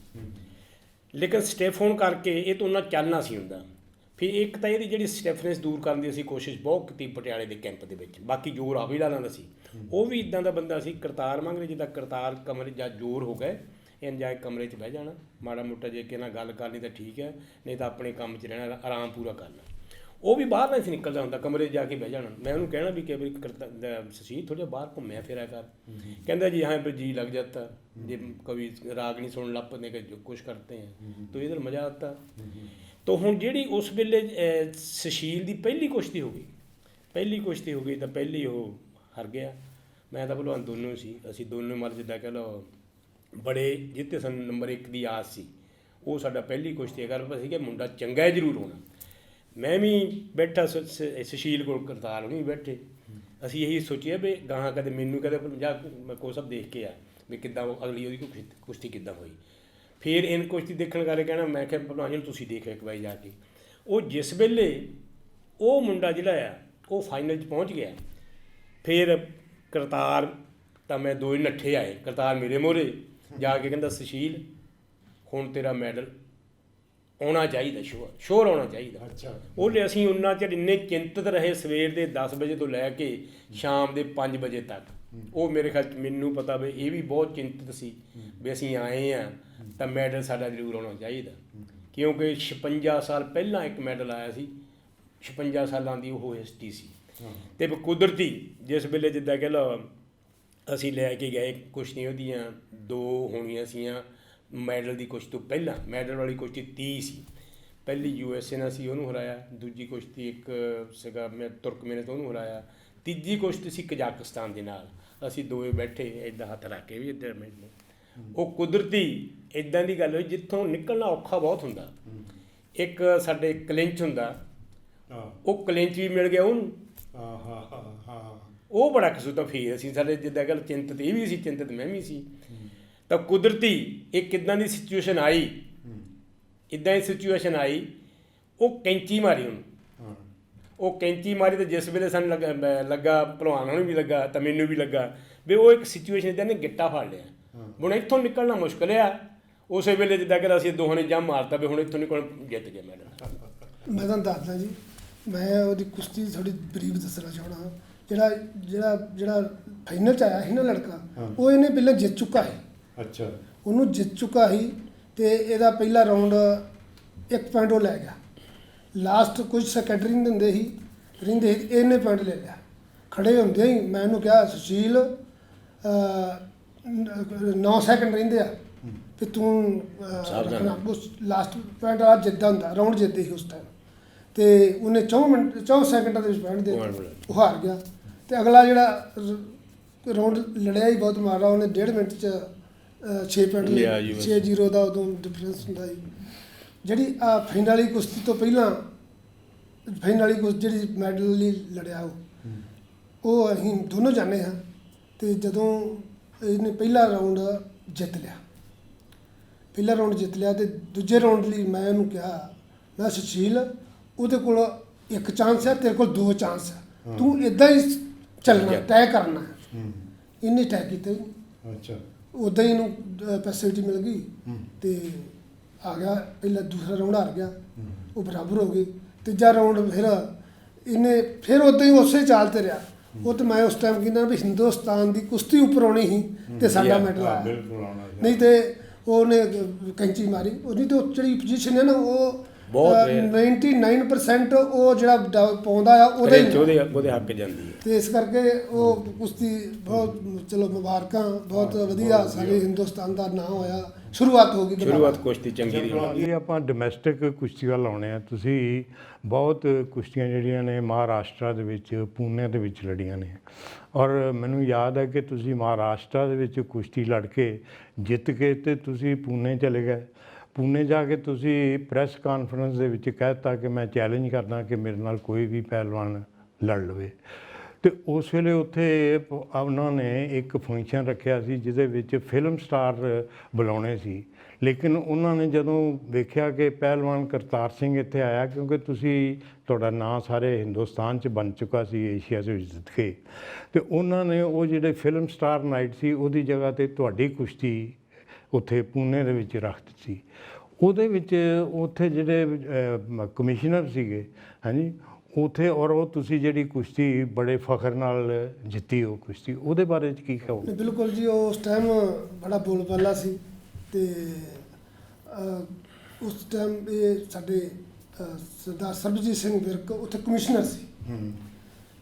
ਲੇਕਿਨ ਸਟੈਫ ਹੋਣ ਕਰਕੇ ਇਹ ਤੋਂ ਉਹਨਾਂ ਚੱਲ ਨਾ ਸੀ ਹੁੰਦਾ। ਫਿਰ ਇੱਕ ਤਾਂ ਇਹਦੀ ਜਿਹੜੀ ਸਟੈਫਨੈਸ ਦੂਰ ਕਰਨ ਦੀ ਅਸੀਂ ਕੋਸ਼ਿਸ਼ ਬਹੁਤ ਕੀਤੀ ਪਟਿਆਲੇ ਦੇ ਕੈਂਪ ਦੇ ਵਿੱਚ। ਬਾਕੀ ਜ਼ੋਰ ਆ ਵੀ ਲਾ ਲੈਂਦਾ ਸੀ, ਉਹ ਵੀ ਇੱਦਾਂ ਦਾ ਬੰਦਾ ਸੀ। ਕਰਤਾਰ ਮੰਗਰੇ ਜਿੱਦਾਂ ਕਰਤਾਰ ਕਮਰ ਜਾਂ ਜ਼ੋਰ ਹੋ ਗਏ, ਇਹਨ ਜਾ ਕੇ ਕਮਰੇ 'ਚ ਬਹਿ ਜਾਣਾ, ਮਾੜਾ ਮੋਟਾ ਜੇ ਕਿ ਨਾਲ ਗੱਲ ਕਰਨੀ ਤਾਂ ਠੀਕ ਹੈ, ਨਹੀਂ ਤਾਂ ਆਪਣੇ ਕੰਮ 'ਚ ਰਹਿਣਾ, ਆਰਾਮ ਪੂਰਾ ਕਰਨਾ। ਉਹ ਵੀ ਬਾਹਰ ਨਹੀਂ ਸੀ ਨਿਕਲਦਾ ਹੁੰਦਾ, ਕਮਰੇ 'ਚ ਜਾ ਕੇ ਬਹਿ ਜਾਣਾ। ਮੈਂ ਉਹਨੂੰ ਕਹਿਣਾ ਵੀ ਕਿ ਵੀ ਸੁਸ਼ੀਲ ਥੋੜ੍ਹਾ ਬਾਹਰ ਘੁੰਮਿਆ ਫਿਰਿਆ ਕਰ। ਕਹਿੰਦਾ ਜੀ ਹਾਂ ਜੀ लग जाता, ਜੇ ਕभी ਰਾਗਣੀ ਸੁਣਨ ਲੱਗ ਪੈਂਦੇ ਕਿ ਜੋ ਕੁਛ ਕਰਤੇ हैं तो इधर मज़ा आता। तो ਹੁਣ ਜਿਹੜੀ ਉਸ ਵੇਲੇ ਸੁਸ਼ੀਲ ਦੀ ਪਹਿਲੀ ਕੁਸ਼ਤੀ ਹੋ ਗਈ, ਤਾਂ ਪਹਿਲੀ ਉਹ ਹਾਰ ਗਿਆ। ਮੈਂ ਤਾਂ ਭਲਵਾਨ ਦੋਨੋਂ ਸੀ, ਅਸੀਂ ਦੋਨੋਂ ਮਰ ਜਿੱਦਾਂ ਕਹਿ ਲਓ ਬੜੇ ਜਿੱਤੇ ਸਾਨੂੰ ਨੰਬਰ 1 ਦੀ ਆਸ ਸੀ। ਉਹ ਸਾਡਾ ਪਹਿਲੀ ਕੁਸ਼ਤੀ ਕਰ ਸੀ ਕਿ ਮੁੰਡਾ ਚੰਗਾ ਜ਼ਰੂਰ ਹੋਣਾ। ਮੈਂ ਵੀ ਬੈਠਾ ਸੁਸ਼ੀਲ ਕੋਲ, ਕਰਤਾਰ ਵੀ ਬੈਠੇ, ਅਸੀਂ ਇਹੀ ਸੋਚਿਆ ਵੀ ਗਾਹਾਂ ਕਦੇ ਮੈਨੂੰ ਕਦੇ ਜਾ ਕੋ ਸਭ ਦੇਖ ਕੇ ਆ ਵੀ ਕਿੱਦਾਂ ਅਗਲੀ ਉਹਦੀ ਕੁਸ਼ਤੀ ਕਿੱਦਾਂ ਹੋਈ। ਫਿਰ ਇਹਨ ਕੁਸ਼ਤੀ ਦੇਖਣ ਵਾਲੇ ਕਹਿਣਾ, ਮੈਂ ਕਿਹਾ ਭਲਵਾਨ ਜੀ ਤੁਸੀਂ ਦੇਖੋ ਇੱਕ ਵਾਰੀ ਜਾ ਕੇ। ਉਹ ਜਿਸ ਵੇਲੇ ਉਹ ਮੁੰਡਾ ਜਿਹੜਾ ਆ ਉਹ ਫਾਈਨਲ 'ਚ ਪਹੁੰਚ ਗਿਆ, ਫਿਰ ਕਰਤਾਰ ਤਾਂ ਮੈਂ ਦੋ ਹੀ ਨੱਠੇ ਆਏ। ਕਰਤਾਰ ਮੇਰੇ ਮੋਹਰੇ ਜਾ ਕੇ ਕਹਿੰਦਾ ਸੁਸ਼ੀਲ ਹੁਣ ਤੇਰਾ ਮੈਡਲ ਆਉਣਾ ਚਾਹੀਦਾ, ਸ਼ੋਰ ਆਉਣਾ ਚਾਹੀਦਾ। ਅੱਛਾ। ਉਹਲੇ ਅਸੀਂ ਉਹਨਾਂ ਚਿਰ ਇੰਨੇ ਚਿੰਤਤ ਰਹੇ, ਸਵੇਰ ਦੇ 10 ਵਜੇ ਤੋਂ ਲੈ ਕੇ ਸ਼ਾਮ ਦੇ 5 ਵਜੇ ਤੱਕ। ਉਹ ਮੇਰੇ ਖਿਆਲ 'ਚ ਮੈਨੂੰ ਪਤਾ ਵੀ ਇਹ ਵੀ ਬਹੁਤ ਚਿੰਤਤ ਸੀ ਵੀ ਅਸੀਂ ਆਏ ਹਾਂ ਤਾਂ ਮੈਡਲ ਸਾਡਾ ਜ਼ਰੂਰ ਆਉਣਾ ਚਾਹੀਦਾ, ਕਿਉਂਕਿ 56 ਸਾਲ ਪਹਿਲਾਂ ਇੱਕ ਮੈਡਲ ਆਇਆ ਸੀ, 56 ਸਾਲਾਂ ਦੀ ਉਹ ਹਿਸਟਰੀ ਸੀ। ਅਤੇ ਕੁਦਰਤੀ ਜਿਸ ਵੇਲੇ ਜਿੱਦਾਂ ਕਹਿ ਲਓ ਅਸੀਂ ਲੈ ਕੇ ਗਏ ਕੁਸ਼ਤੀਆਂ ਉਹਦੀਆਂ 2 ਹੋਣੀਆਂ ਸੀਆਂ ਮੈਡਲ ਦੀ ਕੁਸ਼ਤੀ ਤੋਂ ਪਹਿਲਾਂ। ਮੈਡਲ ਵਾਲੀ ਕੁਸ਼ਤੀ 30 ਸੀ, ਪਹਿਲੀ USA ਨਾਲ ਸੀ, ਉਹਨੂੰ ਹਰਾਇਆ। ਦੂਜੀ ਕੁਸ਼ਤੀ ਇੱਕ ਸੀਗਾ ਮੈਂ ਤੁਰਕਮੇਨ ਤੋਂ, ਉਹਨੂੰ ਹਰਾਇਆ। ਤੀਜੀ ਕੁਸ਼ਤੀ ਸੀ ਕਜ਼ਾਕਿਸਤਾਨ ਦੇ ਨਾਲ। ਅਸੀਂ ਦੋਵੇਂ ਬੈਠੇ ਇੱਦਾਂ ਹੱਥ ਰੱਖ ਕੇ ਵੀ ਇੱਧਰ ਮੈਨੂੰ। ਉਹ ਕੁਦਰਤੀ ਇੱਦਾਂ ਦੀ ਗੱਲ ਹੋਈ ਜਿੱਥੋਂ ਨਿਕਲਣਾ ਔਖਾ ਬਹੁਤ ਹੁੰਦਾ। ਇੱਕ ਸਾਡੇ ਕਲਿੰਚ ਹੁੰਦਾ, ਉਹ ਕਲਿੰਚ ਵੀ ਮਿਲ ਗਿਆ ਉਹਨੂੰ। ਉਹ ਬੜਾ ਕਸੂਤਾ ਫੇਰ ਅਸੀਂ ਸਾਡੇ ਜਿੱਦਾਂ ਗੱਲ ਚਿੰਤਤ ਇਹ ਵੀ ਸੀ, ਚਿੰਤਤ ਮੈਂ ਵੀ ਸੀ। ਤਾਂ ਕੁਦਰਤੀ ਇੱਕ ਇੱਦਾਂ ਦੀ ਸਿਚੁਏਸ਼ਨ ਆਈ, ਉਹ ਕੈਂਚੀ ਮਾਰੀ ਉਹਨੂੰ। ਉਹ ਕੈਂਚੀ ਮਾਰੀ ਤਾਂ ਜਿਸ ਵੇਲੇ ਸਾਨੂੰ ਲੱਗਾ ਭਲਵਾਨਾਂ ਨੂੰ ਵੀ ਲੱਗਾ ਤਾਂ ਮੈਨੂੰ ਵੀ ਲੱਗਾ ਵੀ ਉਹ ਇੱਕ ਸਿਚੁਏਸ਼ਨ ਇੱਦਾਂ ਨੇ ਗਿੱਟਾ ਫੜ ਲਿਆ। ਹੁਣ ਇੱਥੋਂ ਨਿਕਲਣਾ ਮੁਸ਼ਕਿਲ ਆ। ਉਸੇ ਵੇਲੇ ਜਿੱਦਾਂ ਕਿ ਅਸੀਂ ਦੋਹਾਂ ਨੇ ਜੰਮ ਮਾਰਤਾ ਵੀ ਹੁਣ ਇੱਥੋਂ ਨਿਕਲ ਜਿੱਤ ਗਿਆ ਮੈਡਲ। ਮੈਂ ਤੁਹਾਨੂੰ ਦੱਸਦਾ ਜੀ, ਮੈਂ ਉਹਦੀ ਕੁਸ਼ਤੀ ਥੋੜ੍ਹੀ ਬਰੀਫ ਦੱਸਣਾ ਚਾਹੁੰਦਾ। ਜਿਹੜਾ ਫਾਈਨਲ 'ਚ ਆਇਆ ਸੀ ਨਾ ਲੜਕਾ, ਉਹ ਇਹਨੇ ਪਹਿਲਾਂ ਜਿੱਤ ਚੁੱਕਾ ਸੀ। ਅੱਛਾ। ਉਹਨੂੰ ਜਿੱਤ ਚੁੱਕਾ ਸੀ ਅਤੇ ਇਹਦਾ ਪਹਿਲਾ ਰਾਊਂਡ 1 ਪੁਆਇੰਟ ਉਹ ਲੈ ਗਿਆ। ਲਾਸਟ ਕੁਝ ਸੈਕੰਡ ਰਹਿੰਦੇ ਸੀ, ਇਹਨੇ ਪੁਆਇੰਟ ਲੈ ਲਿਆ। ਖੜੇ ਹੁੰਦੇ ਹੀ ਮੈਂ ਉਹਨੂੰ ਕਿਹਾ ਸੁਸ਼ੀਲ 9 ਸੈਕਿੰਡ ਰਹਿੰਦੇ ਆ ਵੀ ਤੂੰ ਉਸ ਲਾਸਟ ਪੁਆਇੰਟ ਆ ਜਿੱਦਾਂ ਹੁੰਦਾ ਰਾਊਂਡ ਜਿੱਤਦੇ ਸੀ ਉਸ ਟਾਈਮ। ਅਤੇ ਉਹਨੇ 4 ਸੈਕਿੰਡਾਂ ਦੇ ਵਿੱਚ ਪੁਆਇੰਟ ਦੇ ਉਹ ਹਾਰ ਗਿਆ। ਅਤੇ ਅਗਲਾ ਜਿਹੜਾ ਰਾਊਂਡ ਲੜਿਆ ਹੀ ਬਹੁਤ ਮਾਰਾ, ਉਹਨੇ 1.5 ਮਿੰਟ 'ਚ 6 ਪੁਆਇੰਟ ਲਿਆ। 6-0 ਦਾ ਉਦੋਂ ਡਿਫਰੈਂਸ ਹੁੰਦਾ ਸੀ। ਜਿਹੜੀ ਫਾਈਨਲ ਵਾਲੀ ਕੁਸ਼ਤੀ ਤੋਂ ਪਹਿਲਾਂ ਫਾਈਨਲ ਵਾਲੀ ਕੁਸ਼ਤੀ ਜਿਹੜੀ ਮੈਡਲ ਲਈ ਲੜਿਆ ਉਹ ਅਸੀਂ ਦੋਨੋਂ ਜਾਣੇ ਹਾਂ। ਅਤੇ ਜਦੋਂ ਇਹਨੇ ਪਹਿਲਾ ਰਾਊਂਡ ਜਿੱਤ ਲਿਆ ਅਤੇ ਦੂਜੇ ਰਾਊਂਡ ਲਈ ਮੈਂ ਉਹਨੂੰ ਕਿਹਾ, ਮੈਂ ਸੁਸ਼ੀਲ ਉਹਦੇ ਕੋਲ 1 ਚਾਂਸ ਹੈ, ਤੇਰੇ ਕੋਲ 2 ਚਾਂਸ ਹੈ, ਤੂੰ ਇੱਦਾਂ ਹੀ ਚੱਲਣਾ, ਤੈਅ ਕਰਨਾ। ਇਹਨੇ ਤੈਅ ਕੀਤਾ। ਅੱਛਾ। ਉੱਦਾਂ ਹੀ ਇਹਨੂੰ ਫੈਸਿਲਿਟੀ ਮਿਲ ਗਈ ਅਤੇ ਆ ਗਿਆ। ਪਹਿਲਾਂ ਦੂਸਰਾ ਰਾਊਂਡ ਹਾਰ ਗਿਆ, ਉਹ ਬਰਾਬਰ ਹੋ ਗਈ। ਤੀਜਾ ਰਾਊਂਡ ਫਿਰ ਇਹਨੇ ਫਿਰ ਉੱਦਾਂ ਹੀ ਉਸੇ ਚਾਲ 'ਤੇ ਰਿਹਾ। ਉਹ ਤਾਂ ਮੈਂ ਉਸ ਟਾਈਮ ਕਹਿੰਦਾ ਵੀ ਹਿੰਦੁਸਤਾਨ ਦੀ ਕੁਸ਼ਤੀ ਉੱਪਰ ਆਉਣੀ ਸੀ ਅਤੇ ਸਾਡਾ ਮੈਡਲ ਆਇਆ, ਨਹੀਂ ਤਾਂ ਉਹਨੇ ਕੈਂਚੀ ਮਾਰੀ। ਉਹਦੀ ਤਾਂ ਜਿਹੜੀ ਪੋਜੀਸ਼ਨ ਹੈ ਨਾ ਉਹ 99% ਉਹ ਜਿਹੜਾ ਪਾਉਂਦਾ ਆ ਉਹਦੇ ਹੱਕ ਜਾਂਦੀ ਹੈ। ਅਤੇ ਇਸ ਕਰਕੇ ਉਹ ਕੁਸ਼ਤੀ ਬਹੁਤ ਚਲੋ ਮੁਬਾਰਕਾਂ, ਬਹੁਤ ਵਧੀਆ ਸਾਡੇ ਹਿੰਦੁਸਤਾਨ ਦਾ ਨਾਂ ਹੋਇਆ, ਸ਼ੁਰੂਆਤ ਹੋ ਗਈ। ਸ਼ੁਰੂਆਤ ਕੁਸ਼ਤੀ ਚੰਗੀ ਦੀ ਹੋਈ। ਇਹ ਆਪਾਂ ਡੋਮੈਸਟਿਕ ਕੁਸ਼ਤੀ ਵੱਲ ਆਉਂਦੇ ਹਾਂ। ਤੁਸੀਂ ਬਹੁਤ ਕੁਸ਼ਤੀਆਂ ਜਿਹੜੀਆਂ ਨੇ ਮਹਾਰਾਸ਼ਟਰ ਦੇ ਵਿੱਚ, ਪੂਨੇ ਦੇ ਵਿੱਚ ਲੜੀਆਂ ਨੇ, ਔਰ ਮੈਨੂੰ ਯਾਦ ਹੈ ਕਿ ਤੁਸੀਂ ਮਹਾਰਾਸ਼ਟਰ ਦੇ ਵਿੱਚ ਕੁਸ਼ਤੀ ਲੜ ਕੇ ਜਿੱਤ ਕੇ ਅਤੇ ਤੁਸੀਂ ਪੂਨੇ ਚਲੇ ਗਏ। ਪੂਨੇ ਜਾ ਕੇ ਤੁਸੀਂ ਪ੍ਰੈਸ ਕਾਨਫਰੰਸ ਦੇ ਵਿੱਚ ਕਹਿ ਦਿੱਤਾ ਕਿ ਮੈਂ ਚੈਲੰਜ ਕਰਦਾ ਕਿ ਮੇਰੇ ਨਾਲ ਕੋਈ ਵੀ ਪਹਿਲਵਾਨ ਲੜ ਲਵੇ। ਅਤੇ ਉਸ ਵੇਲੇ ਉੱਥੇ ਉਹਨਾਂ ਨੇ ਇੱਕ ਫੰਕਸ਼ਨ ਰੱਖਿਆ ਸੀ ਜਿਹਦੇ ਵਿੱਚ ਫਿਲਮ ਸਟਾਰ ਬੁਲਾਉਣੇ ਸੀ, ਲੇਕਿਨ ਉਹਨਾਂ ਨੇ ਜਦੋਂ ਵੇਖਿਆ ਕਿ ਪਹਿਲਵਾਨ ਕਰਤਾਰ ਸਿੰਘ ਇੱਥੇ ਆਇਆ, ਕਿਉਂਕਿ ਤੁਹਾਡਾ ਨਾਂ ਸਾਰੇ ਹਿੰਦੁਸਤਾਨ 'ਚ ਬਣ ਚੁੱਕਾ ਸੀ ਏਸ਼ੀਆ 'ਚ ਜਿੱਤ ਕੇ, ਅਤੇ ਉਹਨਾਂ ਨੇ ਉਹ ਜਿਹੜੇ ਫਿਲਮ ਸਟਾਰ ਨਾਈਟ ਸੀ ਉਹਦੀ ਜਗ੍ਹਾ 'ਤੇ ਤੁਹਾਡੀ ਕੁਸ਼ਤੀ ਉੱਥੇ ਪੂਨੇ ਦੇ ਵਿੱਚ ਰੱਖ ਦਿੱਤੀ। ਉਹਦੇ ਵਿੱਚ ਉੱਥੇ ਜਿਹੜੇ ਕਮਿਸ਼ਨਰ ਸੀਗੇ, ਹਾਂਜੀ, ਉੱਥੇ ਔਰ ਉਹ ਤੁਸੀਂ ਜਿਹੜੀ ਕੁਸ਼ਤੀ ਬੜੇ ਫਖਰ ਨਾਲ ਜਿੱਤੀ ਉਹ ਕੁਸ਼ਤੀ, ਉਹਦੇ ਬਾਰੇ 'ਚ ਕੀ ਕਹੋਗੇ? ਬਿਲਕੁਲ ਜੀ, ਉਹ ਉਸ ਟਾਈਮ ਬੜਾ ਬੋਲਬਾਲਾ ਸੀ ਤੇ ਉਸ ਟਾਈਮ ਇਹ ਸਾਡੇ ਸਰਦਾਰ ਸਰਬਜੀਤ ਸਿੰਘ ਵਿਰਕ ਉੱਥੇ ਕਮਿਸ਼ਨਰ ਸੀ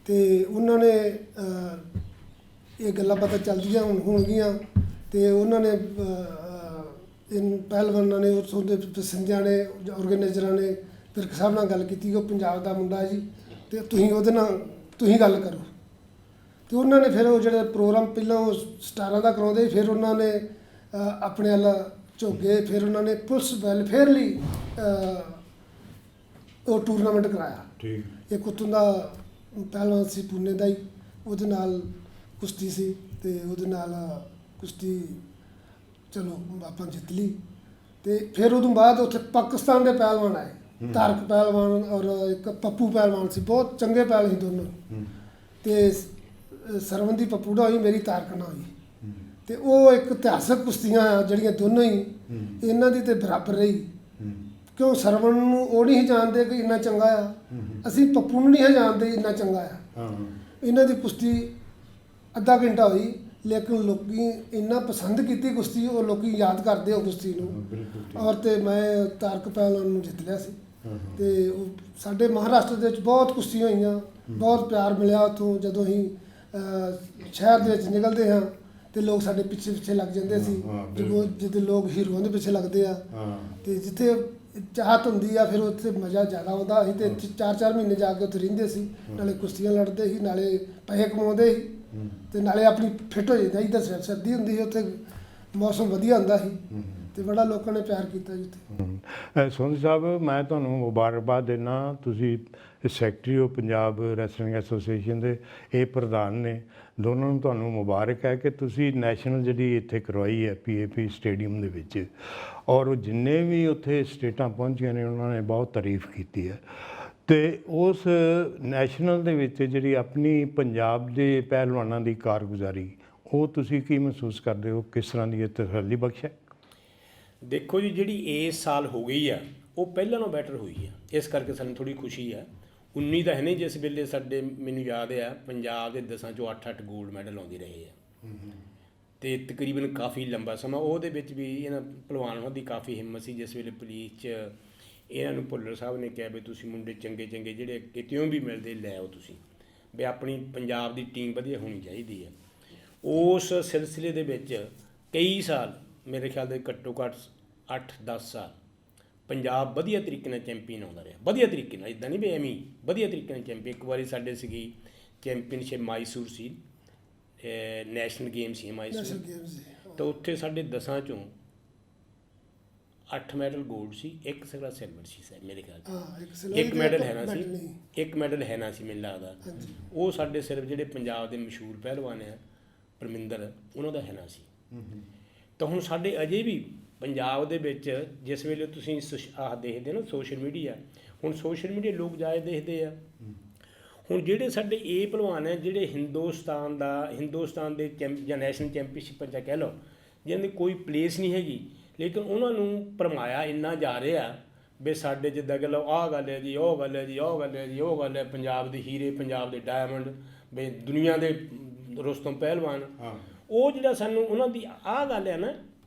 ਤੇ ਉਹਨਾਂ ਨੇ ਇਹ ਗੱਲਾਂ ਬਾਤਾਂ ਚੱਲਦੀਆਂ ਹੋਣਗੀਆਂ ਤੇ ਉਹਨਾਂ ਨੇ ਇਨ ਪਹਿਲਵਾਨਾਂ ਨੇ ਉਸ ਦੇ ਪਸੰਦਿਆਂ ਨੇ ਆਰਗੇਨਾਈਜ਼ਰਾਂ ਨੇ ਵਿਰਕ ਸਾਹਿਬ ਨਾਲ ਗੱਲ ਕੀਤੀ ਕਿ ਉਹ ਪੰਜਾਬ ਦਾ ਮੁੰਡਾ ਜੀ ਤੇ ਤੁਸੀਂ ਉਹਦੇ ਨਾਲ ਤੁਸੀਂ ਗੱਲ ਕਰੋ ਤੇ ਉਹਨਾਂ ਨੇ ਫਿਰ ਉਹ ਜਿਹੜੇ ਪ੍ਰੋਗਰਾਮ ਪਹਿਲਾਂ ਉਹ ਸਟਾਰਾਂ ਦਾ ਕਰਾਉਂਦੇ ਫਿਰ ਉਹਨਾਂ ਨੇ ਆਪਣੇ ਵੱਲ ਝੋਗੇ ਫਿਰ ਉਹਨਾਂ ਨੇ ਪੁਲਿਸ ਵੈਲਫੇਅਰ ਲਈ ਉਹ ਟੂਰਨਾਮੈਂਟ ਕਰਾਇਆ। ਠੀਕ। ਇੱਕ ਉੱਥੋਂ ਦਾ ਪਹਿਲਵਾਨ ਸੀ ਪੂਨੇ ਦਾ ਹੀ, ਉਹਦੇ ਨਾਲ ਕੁਸ਼ਤੀ ਸੀ ਤੇ ਉਹਦੇ ਨਾਲ ਕੁਸ਼ਤੀ ਚਲੋ ਆਪਾਂ ਜਿੱਤ ਲਈ ਤੇ ਫਿਰ ਉਦੋਂ ਬਾਅਦ ਉੱਥੇ ਪਾਕਿਸਤਾਨ ਦੇ ਪਹਿਲਵਾਨ ਆਏ, ਤਾਰਕ ਪਹਿਲਵਾਨ ਔਰ ਇੱਕ ਪੱਪੂ ਪਹਿਲਵਾਨ ਸੀ, ਬਹੁਤ ਚੰਗੇ ਪਹਿਲ ਸੀ ਦੋਨੋਂ ਤੇ ਸਰਵਨ ਦੀ ਪੱਪੂ ਨਾਲ ਹੋਈ, ਮੇਰੀ ਤਾਰਕ ਨਾਲ ਹੋਈ ਤੇ ਉਹ ਇੱਕ ਇਤਿਹਾਸਕ ਕੁਸ਼ਤੀਆਂ ਆ ਜਿਹੜੀਆਂ ਦੋਨੋਂ ਹੀ ਇਹਨਾਂ ਦੀ ਤੇ ਬਰਾਬਰ ਰਹੀ। ਕਿਉਂ ਸਰਵਨ ਨੂੰ ਉਹ ਨਹੀਂ ਜਾਣਦੇ ਕਿ ਇੰਨਾ ਚੰਗਾ ਆ, ਅਸੀਂ ਪੱਪੂ ਨੂੰ ਨਹੀਂ ਜਾਣਦੇ ਇੰਨਾ ਚੰਗਾ ਆ। ਇਹਨਾਂ ਦੀ ਕੁਸ਼ਤੀ ਅੱਧਾ ਘੰਟਾ ਹੋਈ ਲੇਕਿਨ ਲੋਕੀ ਇੰਨਾ ਪਸੰਦ ਕੀਤੀ ਕੁਸ਼ਤੀ, ਉਹ ਲੋਕੀ ਯਾਦ ਕਰਦੇ ਉਹ ਕੁਸ਼ਤੀ ਨੂੰ ਔਰ ਤੇ ਮੈਂ ਤਾਰਕ ਪਹਿਲਵਾਨ ਨੂੰ ਜਿੱਤ ਲਿਆ ਸੀ ਤੇ ਉਹ ਸਾਡੇ ਮਹਾਰਾਸ਼ਟਰ ਦੇ ਵਿੱਚ ਬਹੁਤ ਕੁਸ਼ਤੀਆਂ ਹੋਈਆਂ, ਬਹੁਤ ਪਿਆਰ ਮਿਲਿਆ ਉੱਥੋਂ। ਜਦੋਂ ਅਸੀਂ ਸ਼ਹਿਰ ਦੇ ਵਿੱਚ ਨਿਕਲਦੇ ਹਾਂ ਤੇ ਲੋਕ ਸਾਡੇ ਪਿੱਛੇ ਲੱਗ ਜਾਂਦੇ ਸੀ, ਜਦੋਂ ਜਿੱਥੇ ਲੋਕ ਹੀਰੋਆਂ ਦੇ ਪਿੱਛੇ ਲੱਗਦੇ ਆ ਤੇ ਜਿੱਥੇ ਚਾਹਤ ਹੁੰਦੀ ਆ ਫਿਰ ਉੱਥੇ ਮਜ਼ਾ ਜ਼ਿਆਦਾ ਆਉਂਦਾ। ਅਸੀਂ ਤੇ 4-4 ਮਹੀਨੇ ਜਾ ਕੇ ਉੱਥੇ ਰਹਿੰਦੇ ਸੀ, ਨਾਲੇ ਕੁਸ਼ਤੀਆਂ ਲੜਦੇ ਸੀ, ਨਾਲੇ ਪੈਸੇ ਕਮਾਉਂਦੇ ਸੀ ਤੇ ਨਾਲੇ ਆਪਣੀ ਫਿੱਟ ਹੋ ਜਾਂਦਾ। ਇੱਧਰ ਸਰਦੀ ਹੁੰਦੀ ਸੀ, ਉੱਥੇ ਮੌਸਮ ਵਧੀਆ ਹੁੰਦਾ ਸੀ ਤੇ ਬੜਾ ਲੋਕਾਂ ਨੇ ਪਿਆਰ ਕੀਤਾ ਜੀ ਉੱਥੇ। ਸੋਨੀ ਸਾਹਿਬ, ਮੈਂ ਤੁਹਾਨੂੰ ਮੁਬਾਰਕਬਾਦ ਦਿੰਦਾ, ਤੁਸੀਂ ਸੈਕਟਰੀ ਹੋ ਪੰਜਾਬ ਰੈਸਲਿੰਗ ਐਸੋਸੀਏਸ਼ਨ ਦੇ, ਇਹ ਪ੍ਰਧਾਨ ਨੇ, ਦੋਨਾਂ ਨੂੰ ਤੁਹਾਨੂੰ ਮੁਬਾਰਕ ਹੈ ਕਿ ਤੁਸੀਂ ਨੈਸ਼ਨਲ ਜਿਹੜੀ ਇੱਥੇ ਕਰਵਾਈ ਹੈ PAP ਸਟੇਡੀਅਮ ਦੇ ਵਿੱਚ, ਔਰ ਜਿੰਨੇ ਵੀ ਉੱਥੇ ਸਟੇਟਾਂ ਪਹੁੰਚੀਆਂ ਨੇ ਉਹਨਾਂ ਨੇ ਬਹੁਤ ਤਾਰੀਫ ਕੀਤੀ ਹੈ। ਅਤੇ ਉਸ ਨੈਸ਼ਨਲ ਦੇ ਵਿੱਚ ਜਿਹੜੀ ਆਪਣੀ ਪੰਜਾਬ ਦੇ ਪਹਿਲਵਾਨਾਂ ਦੀ ਕਾਰਗੁਜ਼ਾਰੀ, ਉਹ ਤੁਸੀਂ ਕੀ ਮਹਿਸੂਸ ਕਰਦੇ ਹੋ, ਕਿਸ ਤਰ੍ਹਾਂ ਦੀ ਇਹ ਤਸੱਲੀ ਬਖਸ਼ ਹੈ? ਦੇਖੋ ਜੀ, ਜਿਹੜੀ ਇਸ ਸਾਲ ਹੋ ਗਈ ਆ ਉਹ ਪਹਿਲਾਂ ਨਾਲੋਂ ਬੈਟਰ ਹੋਈ ਆ, ਇਸ ਕਰਕੇ ਸਾਨੂੰ ਥੋੜ੍ਹੀ ਖੁਸ਼ੀ ਆ। 19 ਤਾਂ ਹੈ ਨਹੀਂ ਜਿਸ ਵੇਲੇ ਸਾਡੇ, ਮੈਨੂੰ ਯਾਦ ਆ ਪੰਜਾਬ ਦੇ 10 ਚੋਂ 8-8 ਗੋਲਡ ਮੈਡਲ ਆਉਂਦੇ ਰਹੇ ਆ ਅਤੇ ਤਕਰੀਬਨ ਕਾਫੀ ਲੰਬਾ ਸਮਾਂ ਉਹਦੇ ਵਿੱਚ ਵੀ ਇਹਨਾਂ ਭਲਵਾਨਾਂ ਦੀ ਕਾਫੀ ਹਿੰਮਤ ਸੀ। ਜਿਸ ਵੇਲੇ ਪੁਲਿਸ 'ਚ ਇਹਨਾਂ ਨੂੰ ਭੁੱਲਰ ਸਾਹਿਬ ਨੇ ਕਿਹਾ ਵੀ ਤੁਸੀਂ ਮੁੰਡੇ ਚੰਗੇ ਜਿਹੜੇ ਕਿਤਿਓਂ ਵੀ ਮਿਲਦੇ ਲੈ ਆਓ ਤੁਸੀਂ, ਵੀ ਆਪਣੀ ਪੰਜਾਬ ਦੀ ਟੀਮ ਵਧੀਆ ਹੋਣੀ ਚਾਹੀਦੀ ਹੈ। ਉਸ ਸਿਲਸਿਲੇ ਦੇ ਵਿੱਚ ਕਈ ਸਾਲ, ਮੇਰੇ ਖਿਆਲ ਦੇ ਘੱਟੋ ਘੱਟ 8-10 ਸਾਲ ਪੰਜਾਬ ਵਧੀਆ ਤਰੀਕੇ ਨਾਲ ਚੈਂਪੀਅਨ ਆਉਂਦਾ ਰਿਹਾ, ਵਧੀਆ ਤਰੀਕੇ ਨਾਲ, ਇੱਦਾਂ ਨਹੀਂ ਵੀ ਐਵੇਂ ਹੀ, ਵਧੀਆ ਤਰੀਕੇ ਨਾਲ ਚੈਂਪੀਅਨ। ਇੱਕ ਵਾਰੀ ਸਾਡੇ ਸੀਗੀ ਚੈਂਪੀਅਨਸ਼ਿਪ ਮਾਈਸੂਰ ਸੀ, ਨੈਸ਼ਨਲ ਗੇਮ ਸੀ ਮਾਈਸੂਰ, ਤਾਂ ਉੱਥੇ ਸਾਡੇ 10 ਚੋਂ 8 ਮੈਡਲ ਗੋਲਡ ਸੀ, ਇੱਕ ਸਿਰਫ ਸਿਲਵਰ ਸੀ ਮੇਰੇ ਖਿਆਲ 'ਚ, ਇੱਕ ਮੈਡਲ ਹੈ ਨਾ ਸੀ, ਇੱਕ ਮੈਡਲ ਹੈ ਨਾ ਸੀ ਮੈਨੂੰ ਲੱਗਦਾ। ਉਹ ਸਾਡੇ ਸਿਰਫ ਜਿਹੜੇ ਪੰਜਾਬ ਦੇ ਮਸ਼ਹੂਰ ਪਹਿਲਵਾਨ ਆ ਪਰਮਿੰਦਰ, ਉਹਨਾਂ ਦਾ ਹੈ ਨਾ ਸੀ। ਤਾਂ ਹੁਣ ਸਾਡੇ ਅਜੇ ਵੀ ਪੰਜਾਬ ਦੇ ਵਿੱਚ ਜਿਸ ਵੇਲੇ ਤੁਸੀਂ ਦੇਖਦੇ ਨਾ ਸੋਸ਼ਲ ਮੀਡੀਆ, ਹੁਣ ਸੋਸ਼ਲ ਮੀਡੀਆ ਲੋਕ ਜ਼ਿਆਦਾ ਦੇਖਦੇ ਆ। ਹੁਣ ਜਿਹੜੇ ਸਾਡੇ ਇਹ ਭਲਵਾਨ ਹੈ ਜਿਹੜੇ ਹਿੰਦੁਸਤਾਨ ਦੇ ਜਾਂ ਨੈਸ਼ਨਲ ਚੈਂਪੀਅਨਸ਼ਿਪ ਜਾਂ ਕਹਿ ਲਓ, ਜਿਹਨਾਂ ਦੀ ਕੋਈ ਪਲੇਸ ਨਹੀਂ ਹੈਗੀ, ਲੇਕਿਨ ਉਹਨਾਂ ਨੂੰ ਭਰਮਾਇਆ ਇੰਨਾ ਜਾ ਰਿਹਾ ਵੀ ਸਾਡੇ ਜਿੱਦਾਂ ਕਿ ਲਓ ਆਹ ਗੱਲ ਹੈ ਜੀ, ਉਹ ਗੱਲ ਹੈ ਜੀ, ਉਹ ਗੱਲ ਹੈ ਜੀ, ਉਹ ਗੱਲ ਹੈ, ਪੰਜਾਬ ਦੇ ਹੀਰੇ, ਪੰਜਾਬ ਦੇ ਡਾਇਮੰਡ, ਵੀ ਦੁਨੀਆ ਦੇ ਰੁਸਤਮ ਪਹਿਲਵਾਨ, ਉਹ ਜਿਹੜਾ ਸਾਨੂੰ ਉਹਨਾਂ ਦੀ ਆਹ ਗੱਲ ਹੈ ਨਾ,